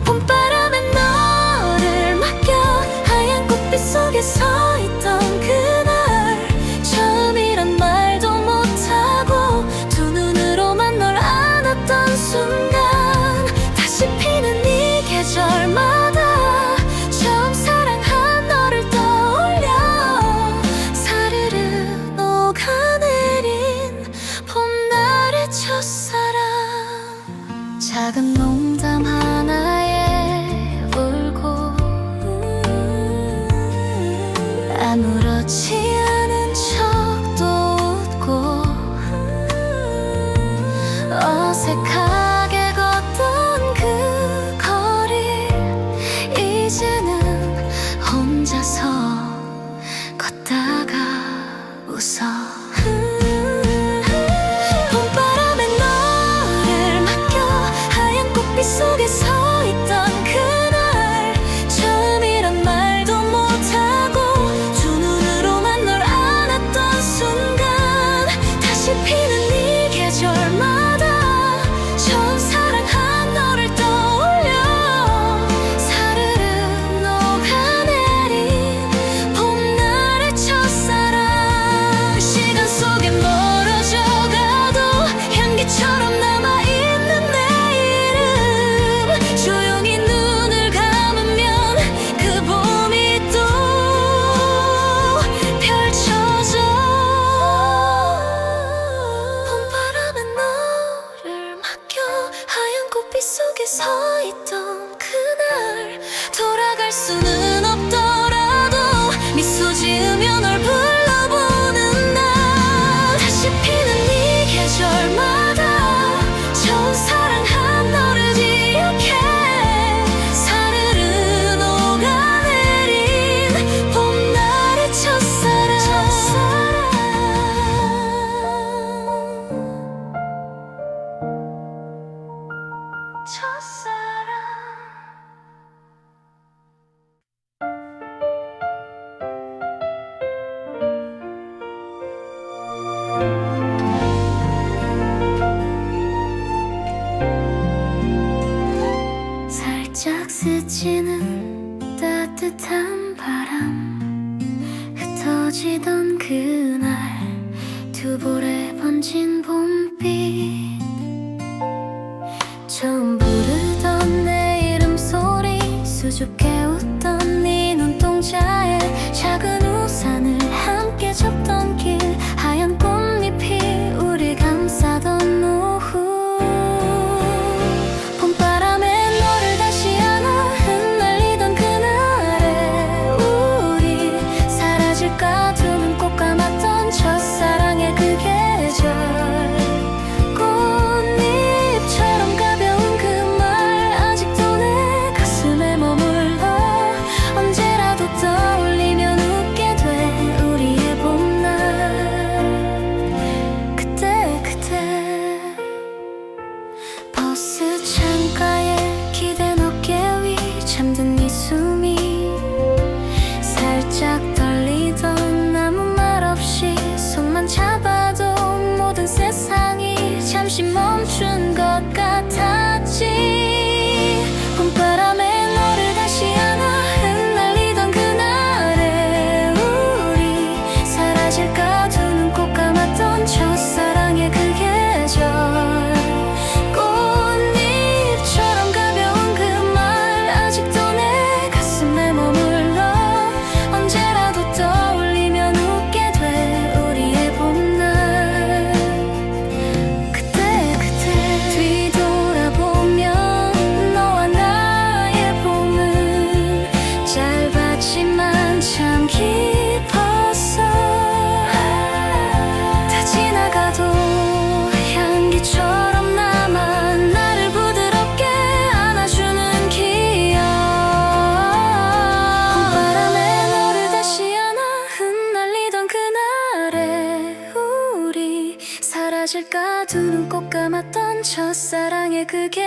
봄바람에 너를 맡겨 하얀 꽃빛 속에 서 있던 그날, 처음이란 말도 못하고 두 눈으로만 널 안았던 순간, 다시 피는 이 계절마다 처음 사랑한 너를 떠올려. 사르르 녹아내린 봄날의 첫사랑, 작은 농담 하나에 울고 아무렇지 않은 척도 웃고, 어색하게 걷던 그 거리 이제는 혼자서 걷다가 웃어. 봄바람에 너를 맡겨 하얀 꽃빛 속에 서 있던 그날, 처음이란 말도 못하고 두 눈으로만 널 안았던 순간, 다시 피는 이 계절마다 처음 사랑한 너를 떠올려. 사르르 녹아내린 봄날의 첫사랑, 시간 속에 멀어져 가도 향기처럼 남아있는 내 이름, 조용히 눈을 감으면 그 봄이 또 펼쳐져. 봄바람에 너를 맡겨 하얀 꽃빛 속에 서 있던 그날, 돌아갈 수는 없더라도 미소 지으며 널 불러보는 날, 다시 피는 이 계절마다 처음 사랑한 너를 기억해. 사르르 녹아내린 봄날의 첫사랑. 첫사랑. 살짝 스치는 따뜻한 바람, 흩어지던 그날 두 볼에 번진 봄빛, 처음 부르던 내 이름 소리, 수줍게 웃던 네 눈동자에 작은 우산을 함께 접던 길, 하얀 꽃잎이 우리 감싸던 오후, 봄바람에 너를 다시 안아 흩날리던 그날의 우리, 사라질까 두 눈 꼭 감았던 첫사랑의 그 계절, 꽃잎처럼 가벼운 그 말 아직도 내 가슴에 머물러. 언제라도 떠올리면 웃게 돼 우리의 봄날. 그때 버스 창가에 기댄 어깨 위 잠든 네 숨이, 살짝 떨리던 아무 말 없이 손만 잡아도 모든 세상이 잠시 멈춘 것 같았지. 봄바람에 너를 다시 안아 흩날리던 그날의 우리, 사라질까 두 눈 꼭 감았던 첫사랑의 그 계절, 꽃잎처럼 흐르게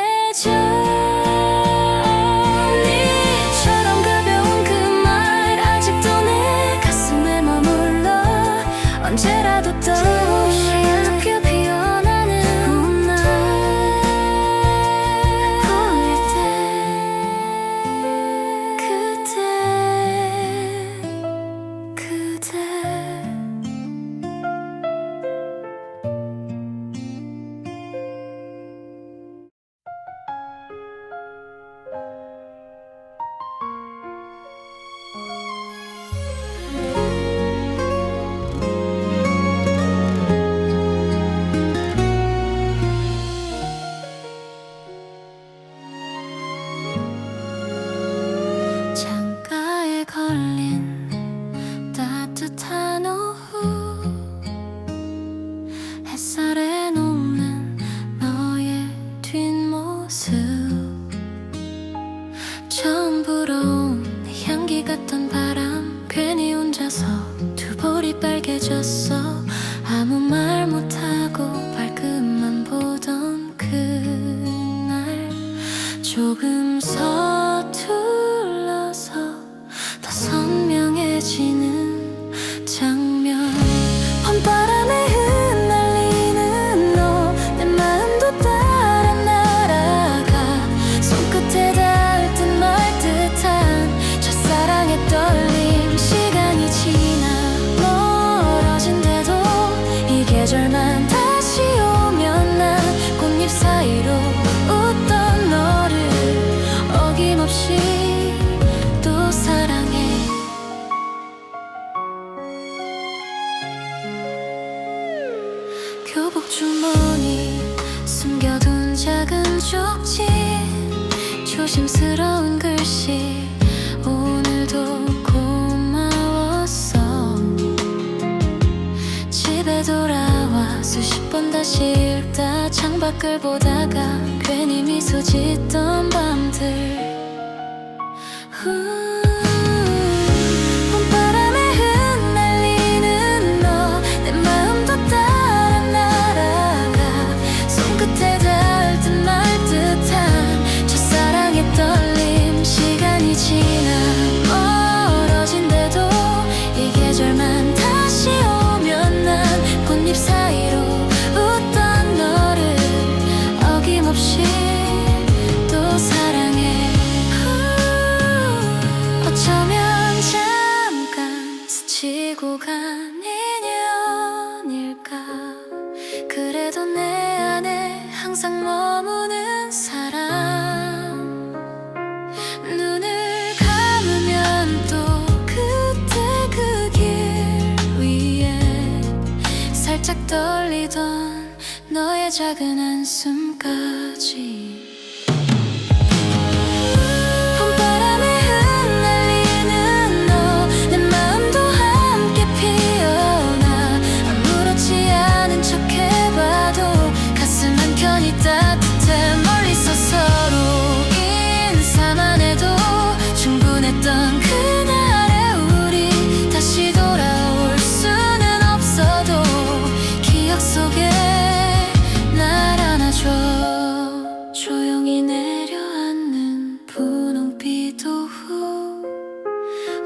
이처럼 가벼운 그 말 아직도 내 가슴에 머물러 언제라도 떠오르게 피어나는 봄날 보일 때 그대 창가에 걸린 따뜻한 오후 햇살에 녹는 너의 뒷모습 처음 불어온 네 향기 같던 바람 괜히 혼자서 두 볼이 빨개졌어 아무 말 못하고 발끝만 보던 그날 조금 서툴러서 더 선명해지는 장면 봄바람에 흩날리는 너 내 마음도 따라 날아가 손끝에 닿을 듯 말 듯한 첫사랑의 떨림 시간이 지나 멀어진대도 이 계절만 다시 오면 난 꽃잎 사이로 웃던 너를 어김없이 또 사랑해 교복 주머니 숨겨둔 작은 쪽지 조심스러운 글씨 오늘도 고마웠어 집에 돌아와 수십 번 다시 읽다 창밖을 보다가 괜히 미소 짓던 밤들 봄바람에 흩날리는 너 내 마음도 따라 날아가 손끝에 닿을 듯 말 듯한 첫사랑의 떨림 시간이 지나 멀어진대도 이 계절만 다시 오면 난 꽃잎 사이로 웃던 너를 어김없이 또 사랑해 어쩌면 잠깐 스치고 간 인연일까 그래도 내 안에 항상 머무는 사람 눈을 감으면 또 그때 그 길 위에 살짝 떨리던 너의 작은 한숨까지 봄바람에 흩날리는 너 내 마음도 함께 피어나 아무렇지 않은 척 해봐도 가슴 한켠이 따뜻해 멀리서 서로 인사만 해도 충분했던 그날의 우리 다시 돌아올 수는 없어도 기억 속에 날 안아줘 조용히 내려앉는 분홍빛 오후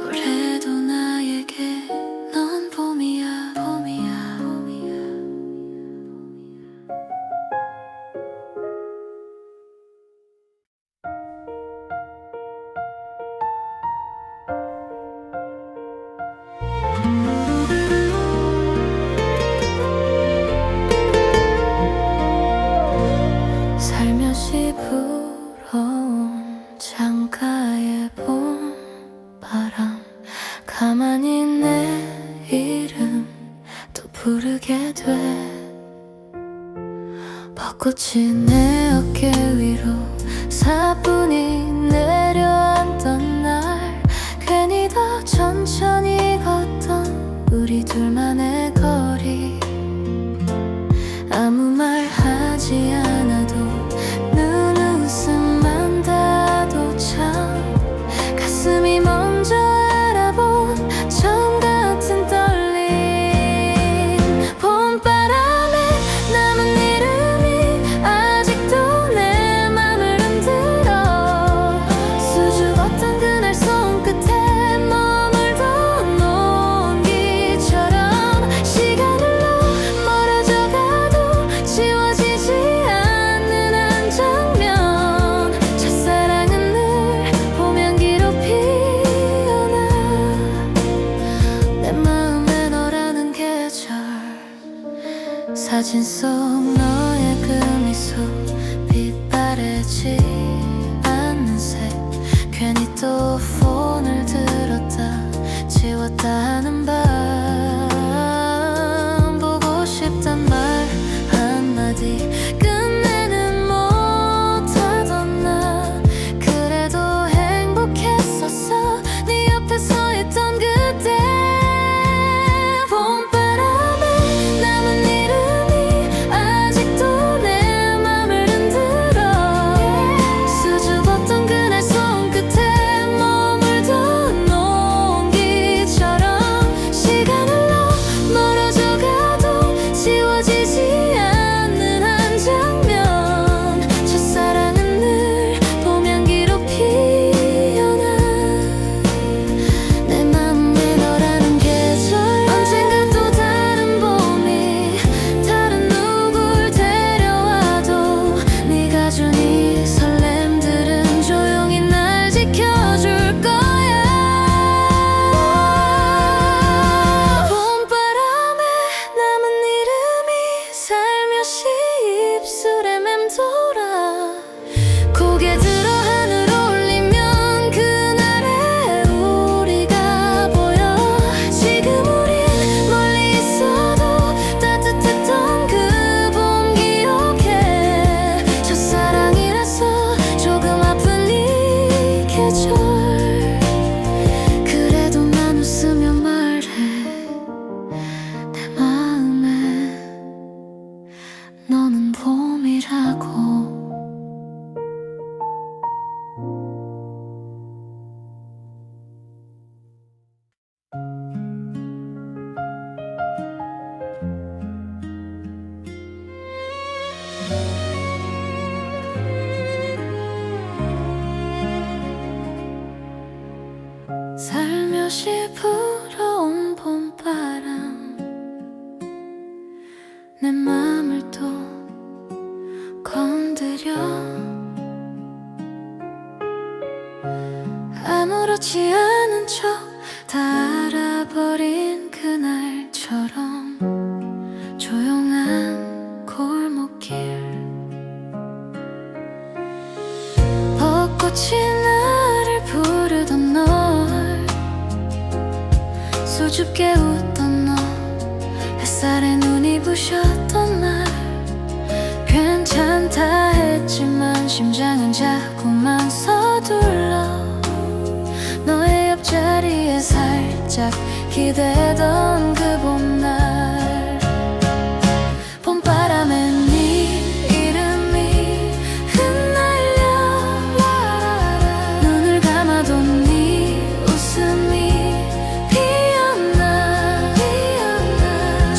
올해도 나에게 넌 봄이야 봄이야 봄이야 살며시 불어온 창가의 봄바람 가만히 내 이름 또 부르게 돼 벚꽃이 내 어깨 위로 사뿐히 내려앉던 날 괜히 더 천천히 걷던 우리 둘만의 거리 아무 말 하지 않아도 눈웃음만 닿아도 참 가슴이 먼저 알아본 처음 같은 떨림 봄바람에 남은 이름이 아직 되지 않는 새 괜히 또 폰을 들었다 지웠다 하는 밤 보고 싶단 말 한마디 끝내는 못하던 나 그래도 행복했었어 네 옆에 서 있던 그때 봄바람에 남은 이름이 아직도 내 맘을 흔들어 수줍었던 그날 손끝에 머물던 온기처럼 시간 흘러 멀어져 가도 지워지지 않는 한 장면 첫사랑은 늘 봄 향기로 피어나 내 맘에 너라는 계절 언젠가 또 다른 봄이 다른 누굴 데려와도 네가 준 이 설렘들은 조용히 날 지켜줄 거야 봄바람에 남은 이름이 살며시 입술에 맴돌아 고개 들어 하늘 올리면 그날의 우리가 보여 지금 우린 멀리 있어도 따뜻했던 그 봄 기억해 첫사랑이라서 조금 아픈 이 계절 그래도 난 웃으며 말해 내 마음에 너는 봄이라고 살며시 불어온 봄바람 내 맘을 또 건드려 아무렇지 않은 척 다 알아버린 그날처럼 조용한 골목길 벚꽃이 나를 부르던 널 수줍게 웃던 너 햇살에 눈이 부셨던 날 괜찮다 했지만 심장은 자꾸만 서둘러 너의 옆자리에 살짝 기대던 그 봄날 봄바람에 네 이름이 흩날려 눈을 감아도 네 웃음이 피었나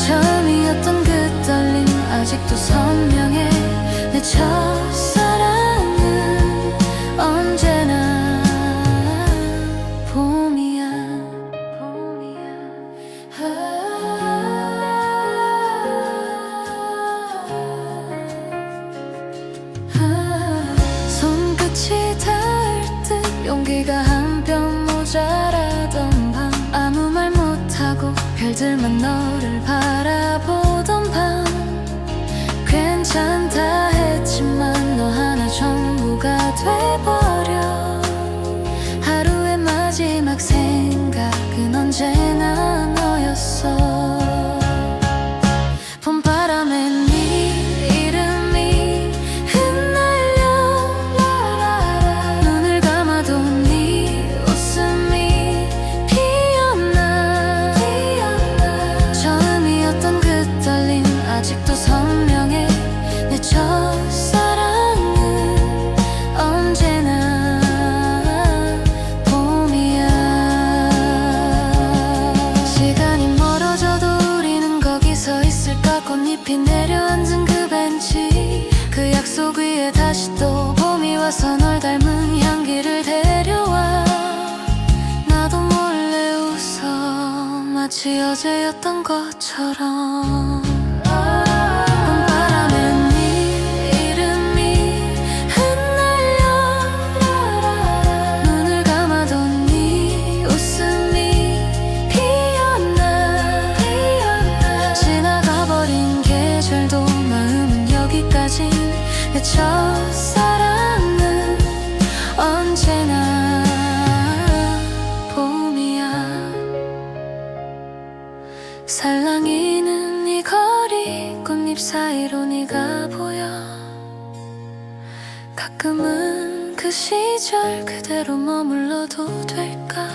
처음이었던 그 떨림 아직도 선명해 내 첫사랑은 언제나 봄이야 손끝이 닿을 듯 용기가 한뼘 모자라던 밤 아무 말 못하고 별들만 너를 바라보던 밤 괜찮다 했지만 너 하나 전부가 돼버려 하루의 마지막 생각은 언제나 너였어 봄바람에 네 이름이 흩날려 눈을 감아도 네 웃음이 피었나 처음이었던 그 떨림 아직도 선명해 내 첫사랑은 언제나 봄이야 시간이 멀어져도 우리는 거기 서 있을까 꽃잎이 내려앉은 그 벤치 그 약속 위에 다시 또 봄이 와서 널 닮은 향기를 데려와 나도 몰래 웃어 마치 어제였던 것처럼 봄바람에 네 이름이 흩날려 눈을 감아도 네 웃음이 피었나 지나가버린 계절도 마음은 여기까지 내 첫사랑 가끔은 그 시절 그대로 머물러도 될까.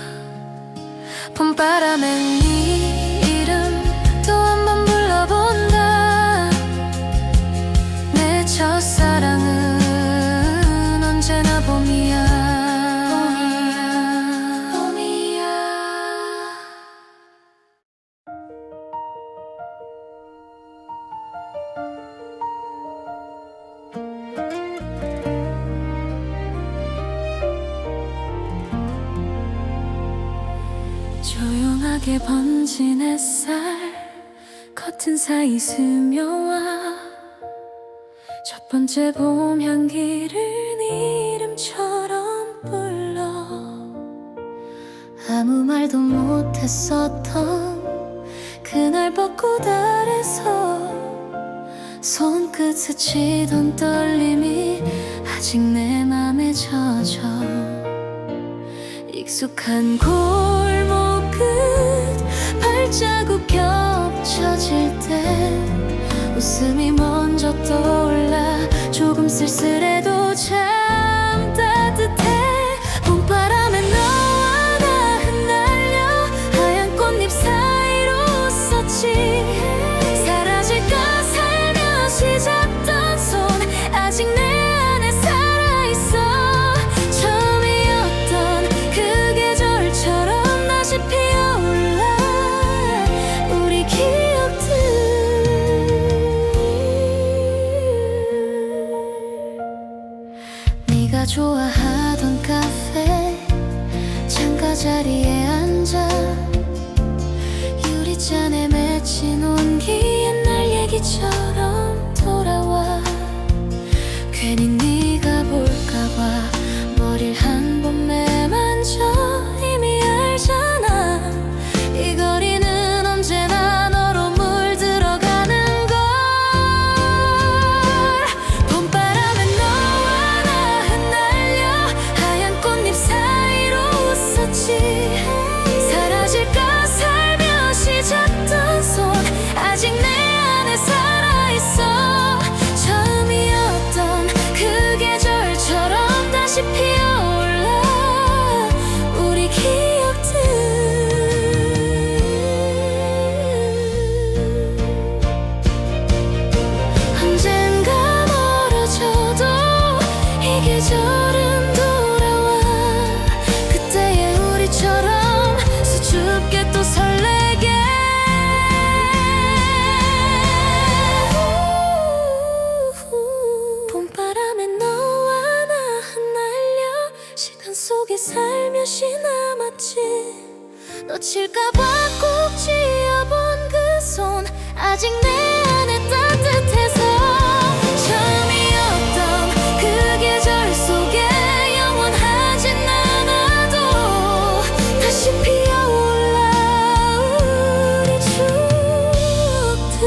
봄바람에 네 이름 또 한 번 불러본다. 내 첫사랑은 언제나 봄이야. 조용하게 번진 햇살 커튼 사이 스며와 첫 번째 봄 향기를 네 이름처럼 불러. 아무 말도 못했었던 그날 벚꽃 아래서 손끝 스치던 떨림이 아직 내 맘에 젖어. 익숙한 골목 끝 발자국 겹쳐질 때 웃음이 먼저 떠올라. 조금 쓸쓸해도 참 따뜻해. 봄바람에 너와 나 흩날려 하얀 꽃잎 사이로 웃었지. 사라질까 살며시 잡던 손 아직 내 안에 살아있어. 처음이었던 그 계절처럼 다시 피어올라. 우리 기억들. 네가 좋아하던 카페 창가 자리에 앉아 유리잔에 맺힌 온기 옛날 얘기처럼 돌아와. 괜히 네가 볼까봐 머리를 한 번 매만져. 이미 알잖아 이 거리는 언제나 너로 물들어가는 걸. 봄바람에 너와 나 흩날려 하얀 꽃잎 사이로 웃었지. 사라질까 살며시 잡던 손 아직 내 안에 살아있어. 처음이었던 그 계절처럼 다시 피어올라. 우리 기억들. 언젠가 멀어져도 이 계절은 돌아와. 그때의 우리처럼 수줍게 또 설레게. 봄바람에 너와 나 흩날려 시간 속에 살며시 남았지. 놓칠까봐 꼭 쥐어본 그 손 아직 내 안에 따뜻해서. 처음이었던 그 계절 속에 영원하진 않아도 다시 피어올라. 우리 추억들.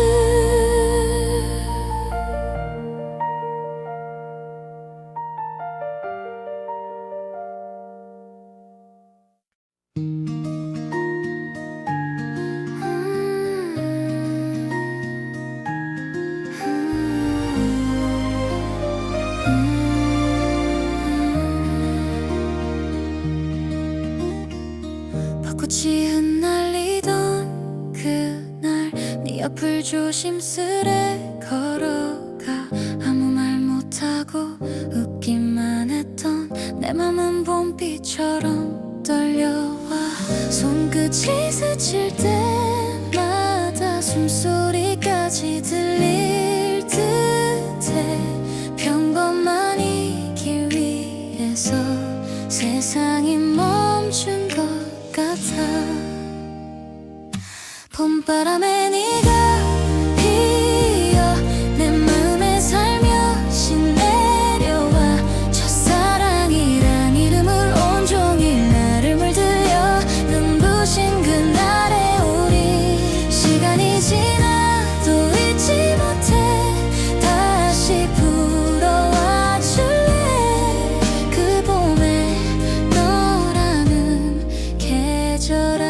벚꽃이 흩날리던 그날 네 옆을 조심스레 걸어가. 아무 말 못하고 웃기만 했던 내 맘은 봄비처럼 떨려와. 손끝이 스칠 때마다 숨소리까지 들릴 듯해. 평범하기 위해서 세상이 멈춘 것 같아. 봄바람에 네가 피어 내 마음에 살며시 내려와. 첫사랑이란 이름을 온종일 나를 물들여. 눈부신 그날의 우리 시간이 지나도 잊지 못해. 다시 불어와 줄래. 그 봄에 너라는 계절아.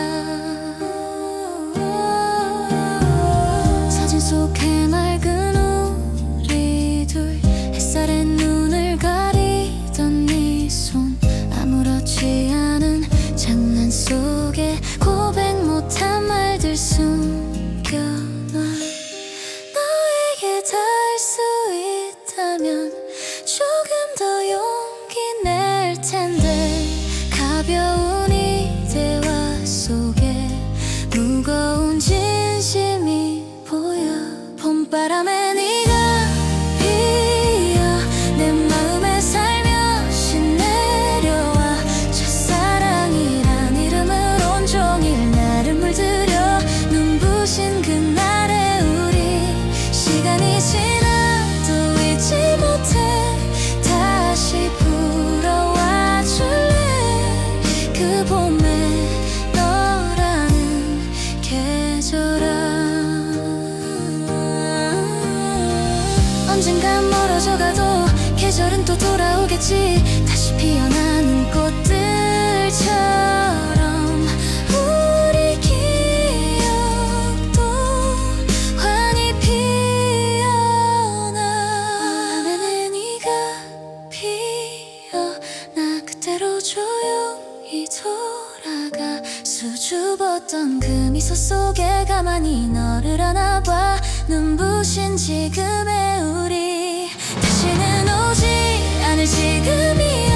때로 조용히 돌아가 수줍었던 그 미소 속에 가만히 너를 안아봐. 눈부신 지금의 우리 다시는 오지 않을 지금이야.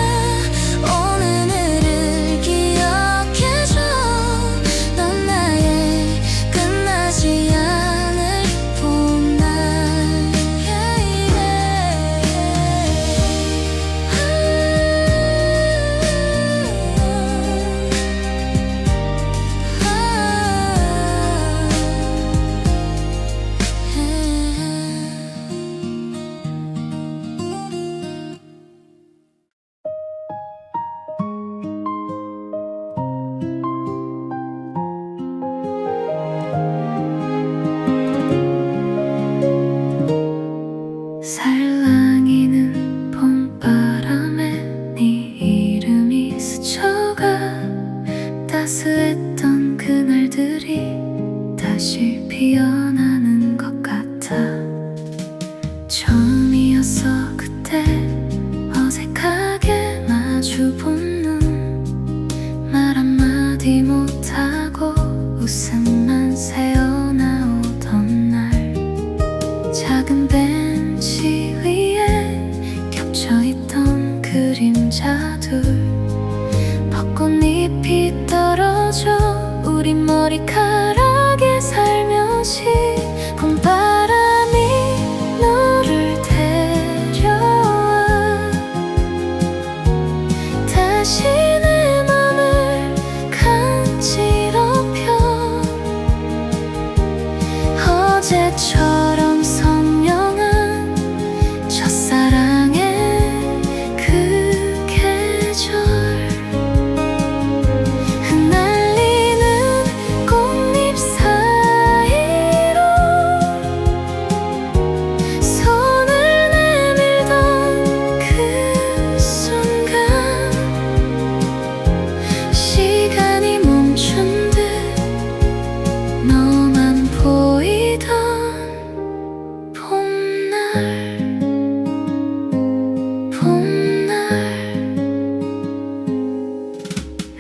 오늘을 기억해줘. 넌 나의 끝나지 않을 봄날. 살랑이는 봄바람에 네 이름이 스쳐가 따스했던 그날들이 다시 피어나는 것 같아. 처음이었어 그때 어색하게 마주본 눈. 말 한마디 못하고 웃음만 새어나오던 날. 작은 벤치 위에 겹쳐있던 그림자들. 벚꽃잎이 떨어져 우리 머리카락에 살며시 봄바람이 너를 데려와. 다시 내 맘을 간지럽혀. 어제처럼 선명한 첫사랑의 그 계절. 흩날리는 꽃잎 사이로 손을 내밀던 그 순간. 시간이 멈춘 듯 너만 보이던 봄날.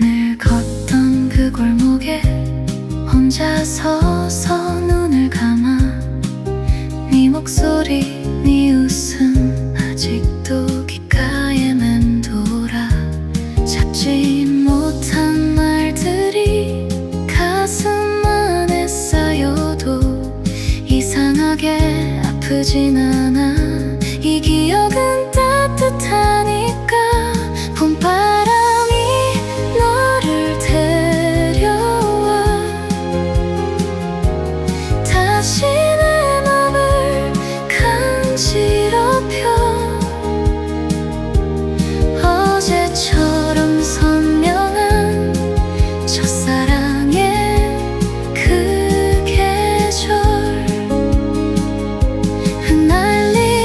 늘 걷던 그 골목에 혼자 서서 눈을 감아. 네 목소리 네 웃음 아직도 귓가에 맴돌아. 잡지 못한 말들이 가슴 안에 쌓여도 이상하게 아프진 않아. 이 기억은 따뜻하니까. 봄바람이 너를 데려와. 다시 내 맘을 간지럽혀. 어제처럼 선명한 첫사랑의 그 계절. 흩날리는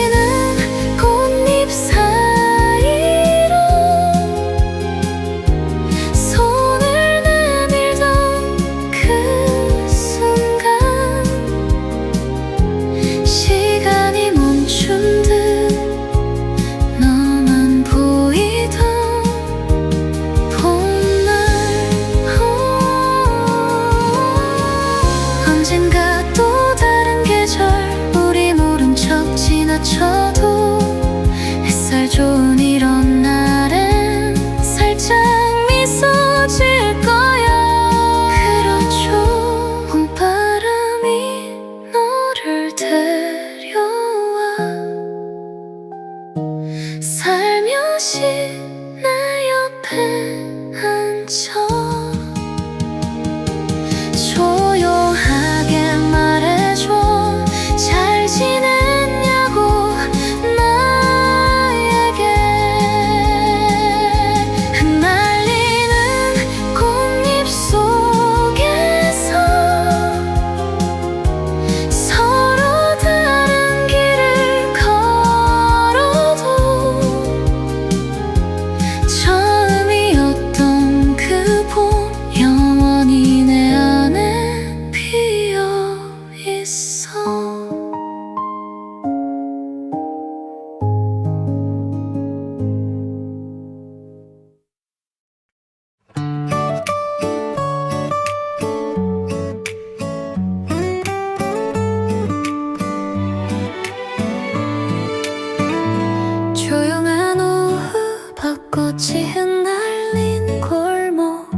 벚꽃이 흩날린 골목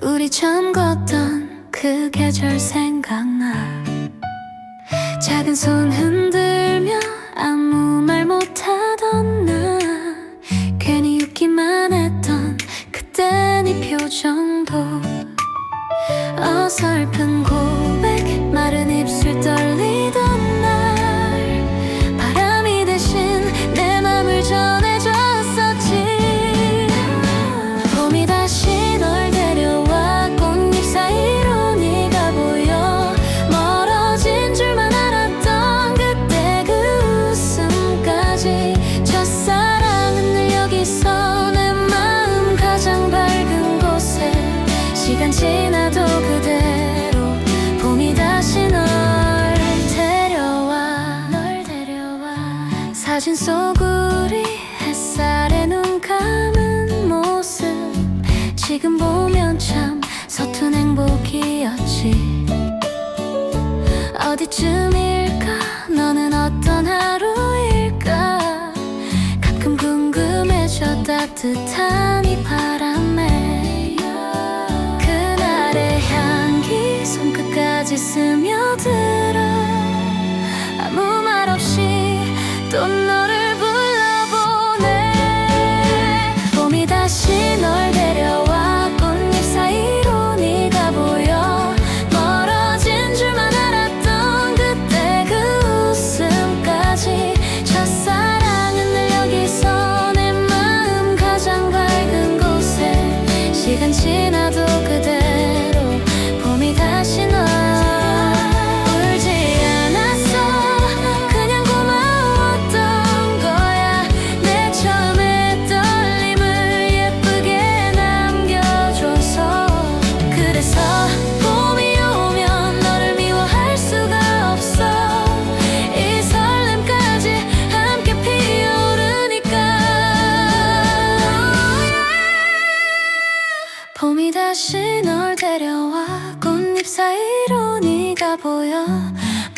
우리 처음 걷던 그 계절 생각나 작은 손 흔들며 아무 말 못하던 나 괜히 웃기만 했던 그때 네 표정도 어설픈 고백 마른 입술 떨리던 날 바람이 대신 내 맘을 전해줬었지 봄이 다시 널 데려와 꽃잎 사이로 네가 보여 멀어진 줄만 알았던 그때 그 웃음까지 첫사랑은 늘 여기서 내 마음 가장 밝은 곳에 시간 지나도 그대로 봄이 다시 널 데려와 사진 속 우리 햇살에 눈 감은 모습 지금 보면 참 서툰 행복이었지 어디쯤일까 너는 어떤 하루일까 가끔 궁금해져 따뜻한 이 바람에 그날의 향기 손끝까지 스며들어 아무 말 없이 또 너를 불러보네 봄이 다시 널 데려와 꽃잎 사이로 네가 보여 멀어진 줄만 알았던 그때 그 웃음까지 첫사랑은 늘 여기서 내 마음 가장 밝은 곳에 시간 지나도 그대로 봄이 다시 널 울지 않았어 그냥 고마웠던 거야 내 처음의 떨림을 예쁘게 남겨줘서 그래서 봄이 오면 너를 미워할 수가 없어 이 설렘까지 함께 피어오르니까 봄이 다시 널 데려와 꽃잎 사이로 네가 보여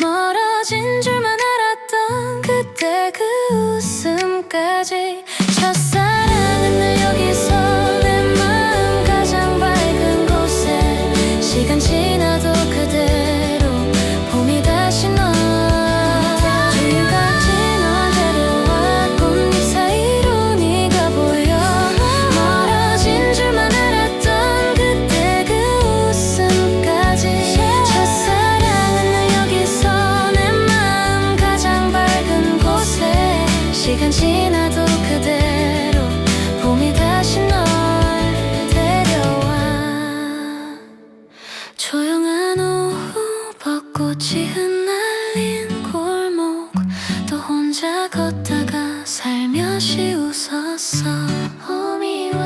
멀어진 줄만 알았던 그때 그 웃음까지 첫사랑은 늘 여기서 내 마음 가장 밝은 곳에 시간 지나도 그대로 봄이 다시 널 주위같이 널 데려와 꽃잎 사이로 네가 보여 멀어진 줄만 알았던 그때 그 웃음까지 첫사랑은 늘 여기서 내 마음 가장 밝은 곳에 시간 지나도 그대로 봄이 다시 널 데려와 조용한 오후 벚꽃이 흩날린 골목 또 혼자 걷다가 살며시 웃었어 봄이 와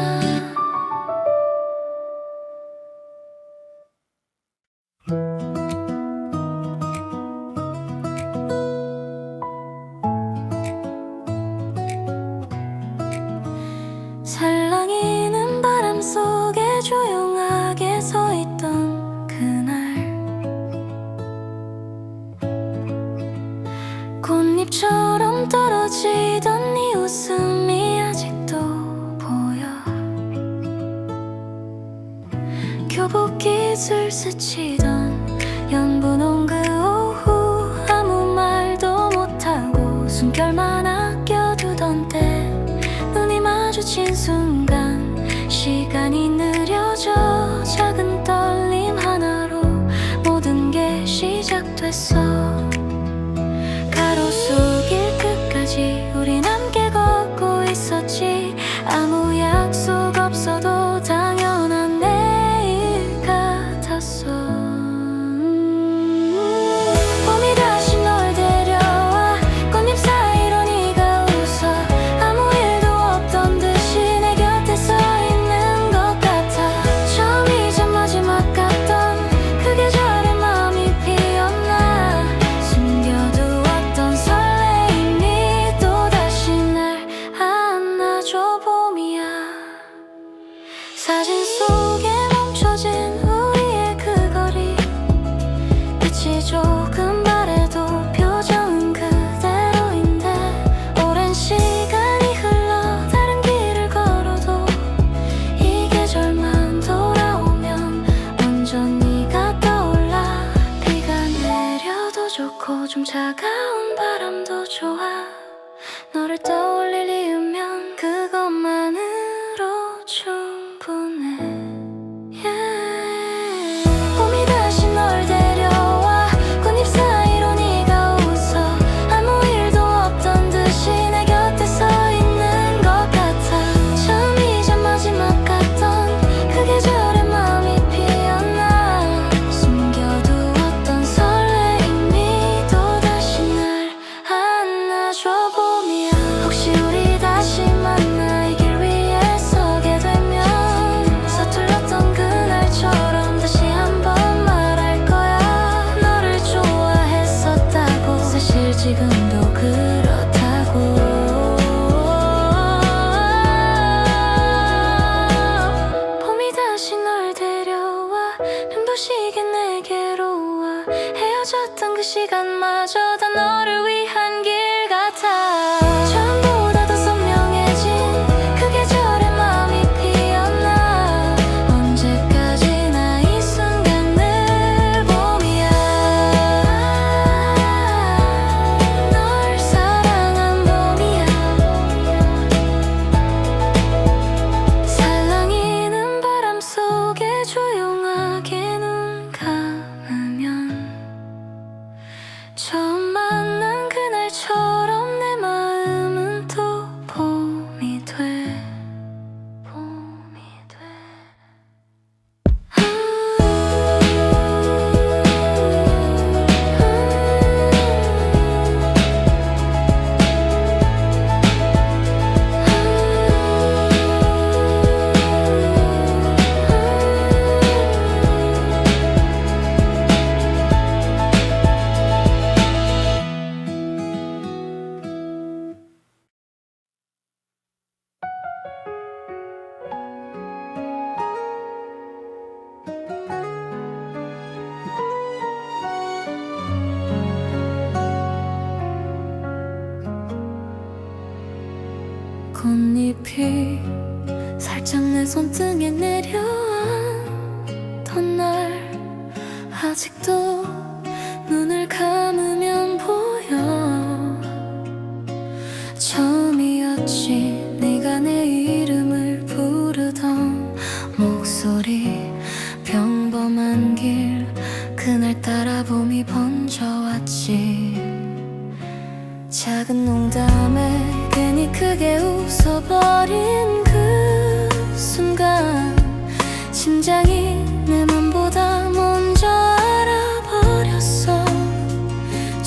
살랑이는 바람 속에 조용하게 서 있던 그날 꽃잎처럼 떨어지던 네 웃음이 아직도 보여 교복깃을 스치던 연분홍 그 오후 아무 말도 못하고 숨결만 아껴두던 때 눈이 마주친 순간 시간이 느려져 작은 떨림 하나로 모든 게 시작됐어 가로수길 끝까지 우린 함께 걷고 있었지 아무 약속 없어도 당연한 내일 같았어 봄이 다시 널 데려와 꽃잎 사이로 네가 웃어 아무 일도 없던 듯이 내 곁에 서 있는 것 같아 처음 시간마저 다 너를 위한 길 같아. 전보다 더 선명해진 그 계절의 마음이 피었나. 언제까지나 이 순간 늘 봄이야. 널 사랑한 봄이야. 살랑이는 바람 속에 조용하게 눈 감으면 처음 만난 그날처럼 내 마음은 또 봄이 돼. 봄이 돼. 꽃잎이 살짝 내 손등에 내려앉던 날 아직도 눈을 감으면 보여. 처음이었지 네가 내 이름을 부르던 목소리. 평범한 길 그날 따라 봄이 번져왔지. 작은 농담에 괜히 크게 웃어버린 그 순간 심장이 내 맘보다 먼저 알아버렸어.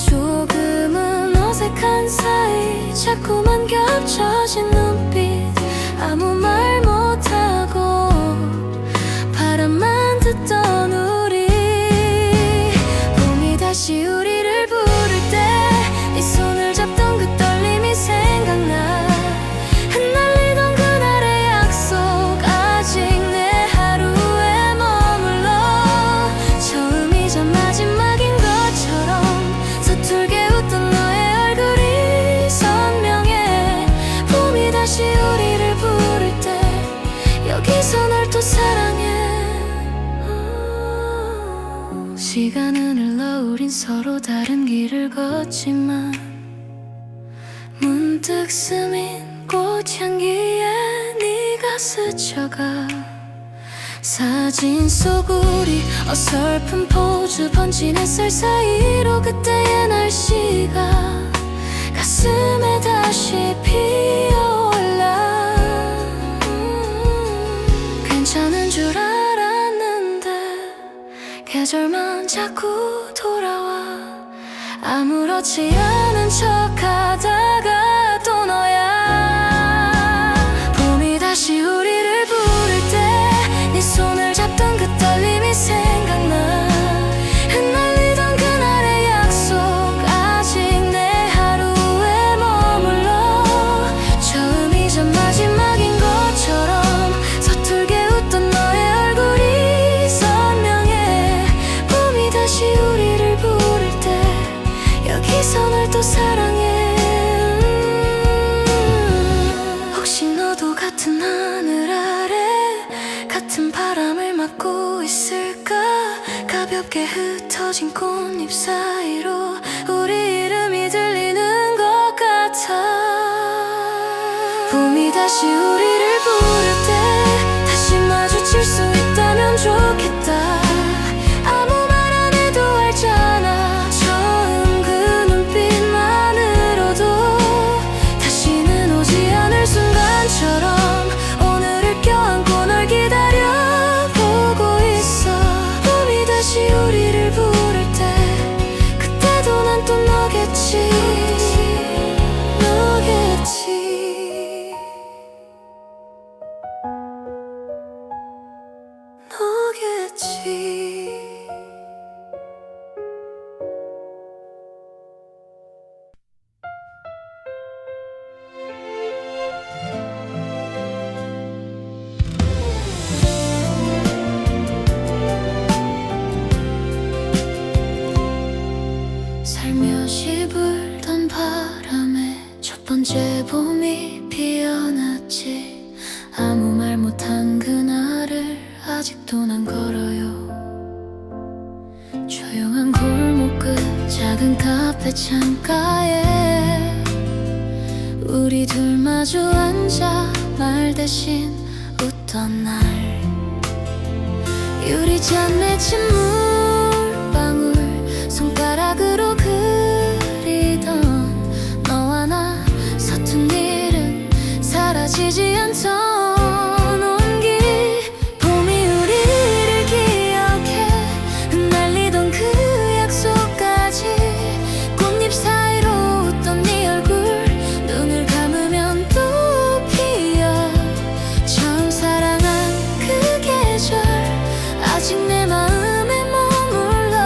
조금은 어색한 사이 자꾸만 겹쳐진 눈빛. 아무 말 못하고 바람만 듣던 우리. 봄이 다시 우리를 부를 때 네 손을 잡던 그 떨림이 생각나. 흩날리던 그날의 약속 아직 내 하루에 머물러. 처음이자 마지막인 것처럼 서툴게 웃던 너의 얼굴이 선명해. 봄이 다시 우리를 부를 때 여기서 널 또 사랑해. 시간은 흘러 우린 서로 다른 길을 걷지만 문득 스민 꽃향기에 네가 스쳐가. 사진 속 우리 어설픈 포즈 번진 햇살 사이로 그때의 날씨가 가슴에 다시 피어올라. 괜찮은 줄 알았는데 계절만 자꾸 돌아와. 아무렇지 않은 척하다가 또 너야. 봄이 다시 우리를 부를 때 네 손을 잡던 그 떨림이 생각나. 흩날리던 그날의 약속 아직 내 하루에 머물러. 처음이자 마지막인 것처럼 서툴게 웃던 너의 얼굴이 선명해. 봄이 다시 우리를 부를 때 여기서 널 또 사랑해. 혹시 너도 같은 하늘 아래 같은 바람을 맞고 있을까. 가볍게 흩어진 꽃잎 사이로 우리 이름이 들리는 것 같아. 봄이 다시 우리를 부를 때 다시 마주칠 수 있다면 좋겠다. 아무 말 안 해도 알잖아. 처음 그 눈빛만으로도 다시는 오지 않을 순간처럼 오늘을 껴안고 널 기다려보고 있어. 봄이 다시 우리를 부를 때 그때도 난 또 너겠지. 너겠지. 아직도 난 걸어요. 조용한 골목 끝 작은 카페 창가에 우리 둘 마주 앉아 말 대신 웃던 날, 유리잔 맺힌 물방울 손가락으로 그리던 너와 나 서툰 일은 사라지지 않던 온기. 봄이 우리를 기억해 흩날리던 그 약속까지 꽃잎 사이로 웃던 네 얼굴 눈을 감으면 또 피어. 처음 사랑한 그 계절 아직 내 마음에 머물러.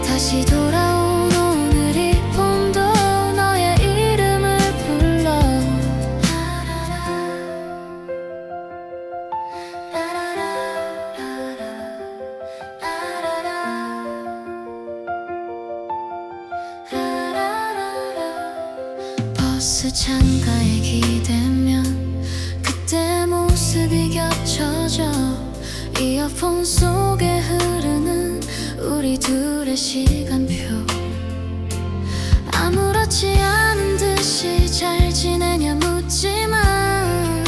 다시 돌아온 오늘 이 봄도 너의 이름을 불러. 버스 창가에 기대면 그때 모습이 겹쳐져. 이어폰 속에 흐르는 우리 둘의 시간표. 아무렇지 않은 듯이 잘 지내냐 묻지만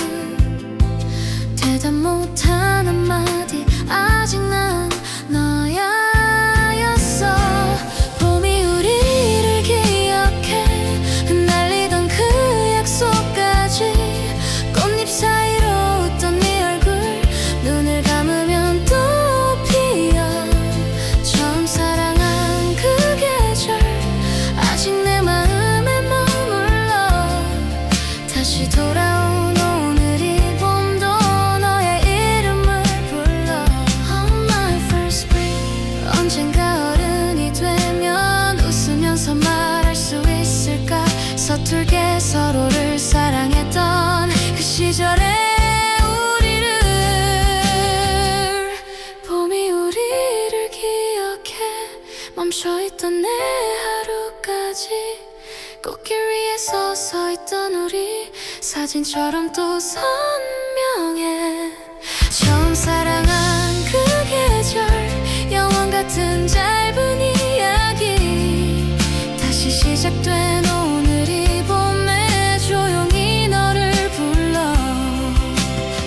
대답 못한 한마디 아직 난 너야였어. 봄이 우리를 기억해 흩날리던 그 약속까지 꽃잎 사이로 웃던 네 얼굴 눈을 감으면 또 피어. 처음 사랑한 그 계절 아직 내 마음에 머물러. 다시 돌아온 오늘 이 봄도 너의 이름을 불러. On my first spring 언젠가 어른이 되면 웃으면서 말할 수 있을까. 서툴게 서로를 사랑했던 그 시절의 우리를. 봄이 우리를 기억해 멈춰있던 내 하루까지 꽃길 위에 서있던 우리 사진처럼 또 선명해. 처음 사랑한 그 계절 영원 같은 짧은 이야기 다시 시작된 오늘 이 봄에 조용히 너를 불러.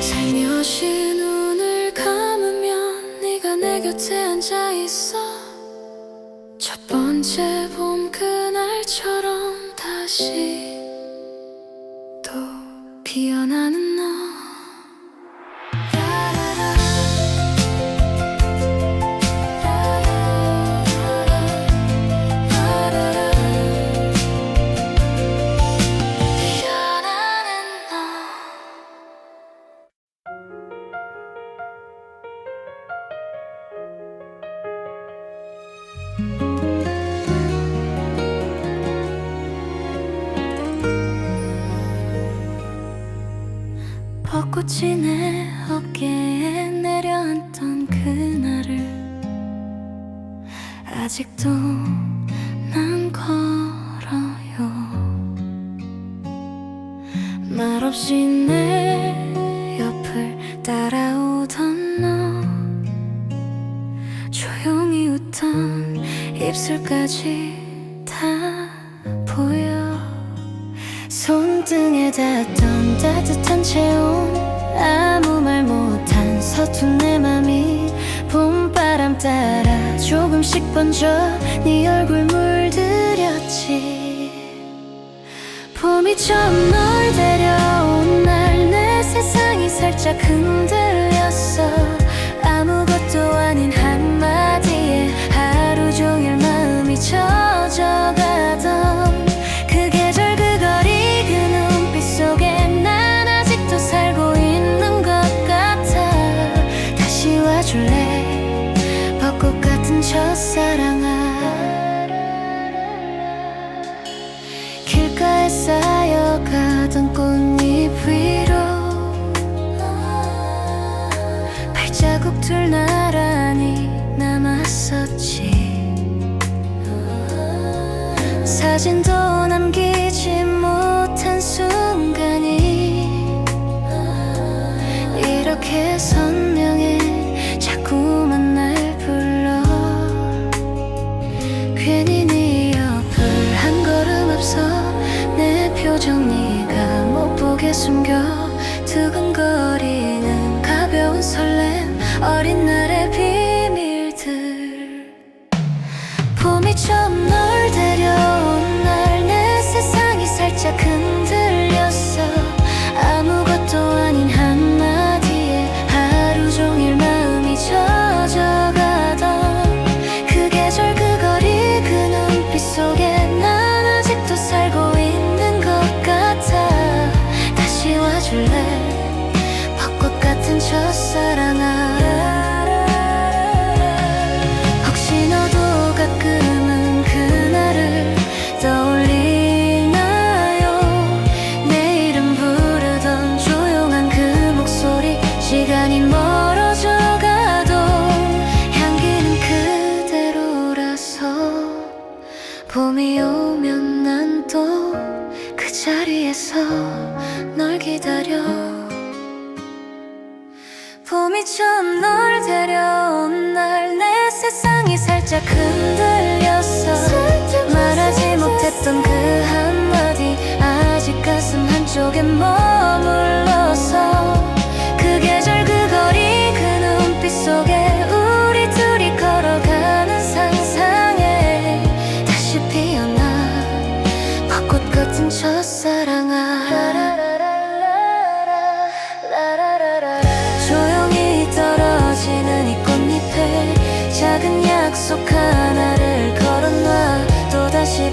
살며시 눈을 감으면 네가 내 곁에 앉아있어. 첫 번째 봄 그날처럼 다시 또 피어나는 너. 피어나는 너. 벚꽃이 내 어깨에 내려앉던 그날을 아직도 난 걸어요. 말없이 내 옆을 따라오던 너, 조용히 웃던 입술까지 다 보여. 손등에 닿던 따뜻한 체온, 아무 말 못한 서툰 내 맘이 봄바람 따라 조금씩 번져 네 얼굴 물들였지. 봄이 처음 널 데려온 날 내 세상이 살짝 흔들렸어. 아무것도 아닌 한마디에 하루 종일 마음이 젖어가던 그 계절 그 거리 그 눈빛 속에 난 아직도 살고 있는 것 같아. 다시 와줄래 벚꽃 같은 첫사랑아. 길가에 쌓여가던 꽃잎 위로 발자국들 나란히 남았었지. 사진도 남기지 못한 순간이 이렇게 선명해 어린 날의 비밀들. 봄이 처음 널 데려온 날 내 세상이 살짝 흔들렸어. 아무것도 아닌 한마디에 하루 종일 마음이 젖어가던 그 계절 그 거리 그 눈빛 속에 난 아직도 살고 있는 것 같아. 다시 와줄래 벚꽃 같은 첫사랑아. 혹시 너도 가끔은 그날을 떠올리나요? 내 이름 부르던 조용한 그 목소리. 시간이 멀어져 가도 향기는 그대로라서 봄이 오면 난 또 그 자리에서 널 기다려. 봄이 처음 널 데려온 날 내 세상이 살짝 흔들렸어. 말하지 못했던 그 한마디 아직 가슴 한쪽에 머물러서 그 계절 그 거리 그 눈빛 속에 우리 둘이 걸어가는 상상에 다시 피어나 벚꽃 같은 첫사랑아. 조용히 떨어지는 이 꽃잎에 작은 약속 하나를 걸어놔. 또다시